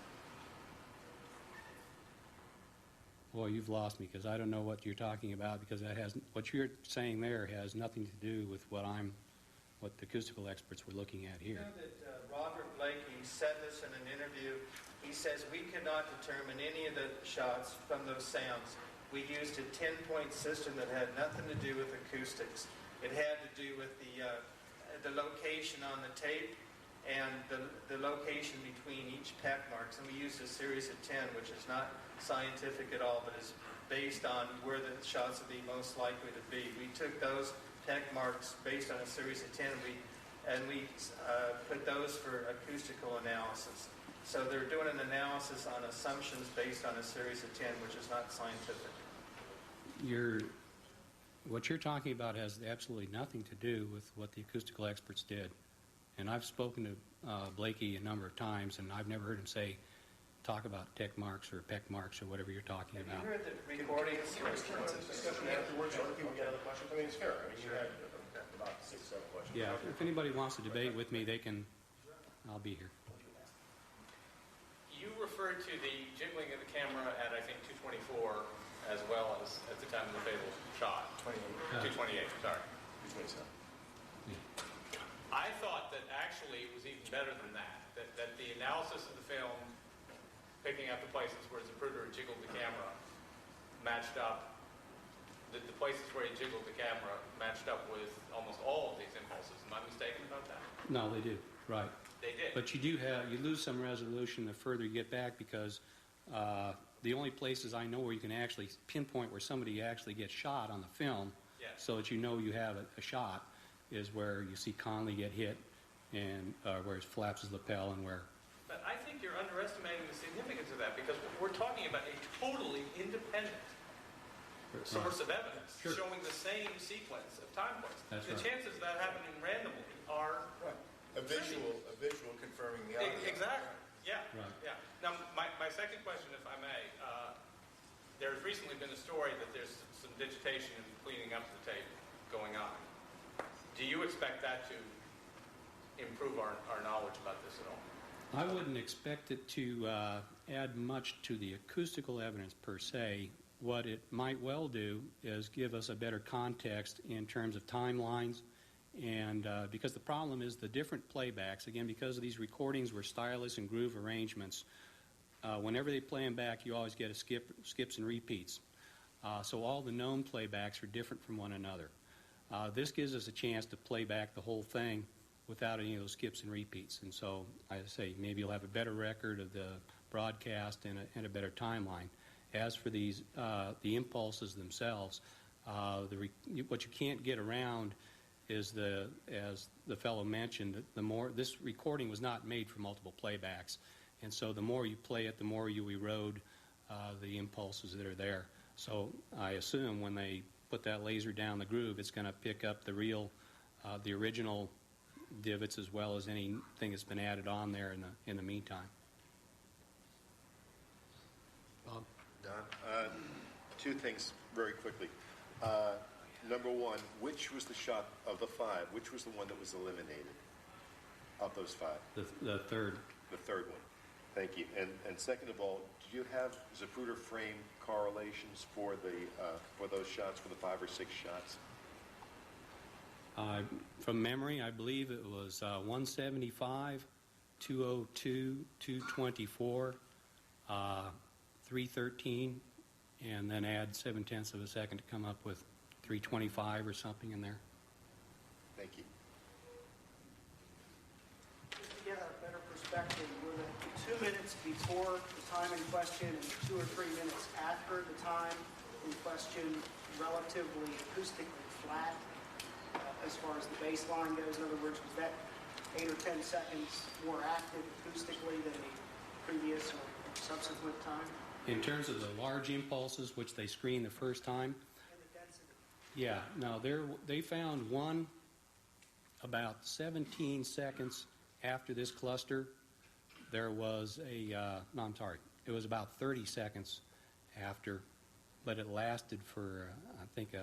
Well, you've lost me, because I don't know what you're talking about, because what you're saying there has nothing to do with what the acoustical experts were looking at here. You know that Robert Blakey said this in an interview. He says, we could not determine any of the shots from those sounds. We used a 10-point system that had nothing to do with acoustics. It had to do with the location on the tape and the location between each peck marks. And we used a series of 10, which is not scientific at all, but is based on where the shots would be most likely to be. We took those peck marks based on a series of 10, and we put those for acoustical analysis. So they're doing an analysis on assumptions based on a series of 10, which is not scientific. What you're talking about has absolutely nothing to do with what the acoustical experts did. And I've spoken to Blakey a number of times, and I've never heard him say talk about tech marks or peck marks or whatever you're talking about. You heard the recordings. Discussion afterwards, or people get other questions. I mean, it's fair. I mean, you had about 6, 7 questions. Yeah, if anybody wants to debate with me, they can. I'll be here. You referred to the jiggling of the camera at, I think, 224 as well as at the time of the fatal shot. 228, sorry. 227. I thought that actually it was even better than that. That the analysis of the film, picking out the places where Zapruder jiggled the camera, matched up. The places where he jiggled the camera matched up with almost all of these impulses. Am I mistaken about that? No, they do. Right. They did. But you lose some resolution the further you get back, because the only places I know where you can actually pinpoint where somebody actually gets shot on the film, so that you know you have a shot, is where you see Conley get hit, and where he flaps his lapel, and where. But I think you're underestimating the significance of that, because we're talking about a totally independent source of evidence showing the same sequence of time points. That's the chances of that happening randomly are a visual confirming the audio. Exactly. Yeah. Right. Yeah. Now, my second question, if I may, there's recently been a story that there's some digitation and cleaning up the tape going on. Do you expect that to improve our knowledge about this at all? I wouldn't expect it to add much to the acoustical evidence per se. What it might well do is give us a better context in terms of timelines, and because the problem is the different playbacks, again, because of these recordings were stylus and groove arrangements, whenever they play them back, you always get skips and repeats. So all the known playbacks are different from one another. This gives us a chance to play back the whole thing without any of those skips and repeats. And so, I say, maybe you'll have a better record of the broadcast and a better timeline. As for these, the impulses themselves, what you can't get around is as the fellow mentioned, this recording was not made for multiple playbacks. And so the more you play it, the more you erode the impulses that are there. So I assume when they put that laser down the groove, it's going to pick up the original divots as well as anything that's been added on there in the meantime. Bob? Don? Two things very quickly. Number one, which was the shot of the 5? Which was the one that was eliminated of those 5? The third. The third one. Thank you. And second of all, did you have Zapruder frame correlations for those shots, for the 5 or 6 shots? From memory, I believe it was 175, 202, 224, 313, and then add 0.7 of a second to come up with 325 or something in there. Thank you. Just to get a better perspective, were the 2 minutes before the time in question and 2 or 3 minutes after the time in question relatively acoustically flat as far as the baseline goes? In other words, was that 8 or 10 seconds more active acoustically than the previous or subsequent time? In terms of the large impulses, which they screened the first time? And the density. Yeah, no, they found one about 17 seconds after this cluster. There was it was about 30 seconds after, but it lasted for, I think,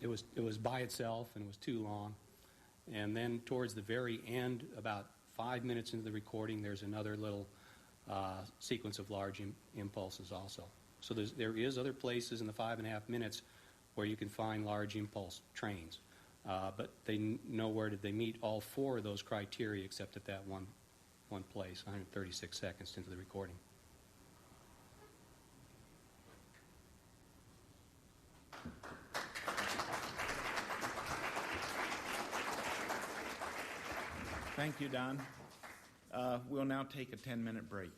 it was by itself and it was too long. And then towards the very end, about 5 minutes into the recording, there's another little sequence of large impulses also. So there is other places in the 5.5 minutes where you can find large impulse trains. But nowhere did they meet all 4 of those criteria except at that one place, 136 seconds into the recording. Thank you, Don. We'll now take a 10-minute break.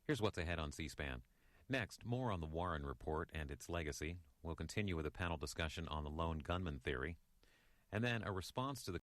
Here's what's ahead on C-SPAN. Next, more on the Warren Report and its legacy. We'll continue with a panel discussion on the lone gunman theory. And then a response to the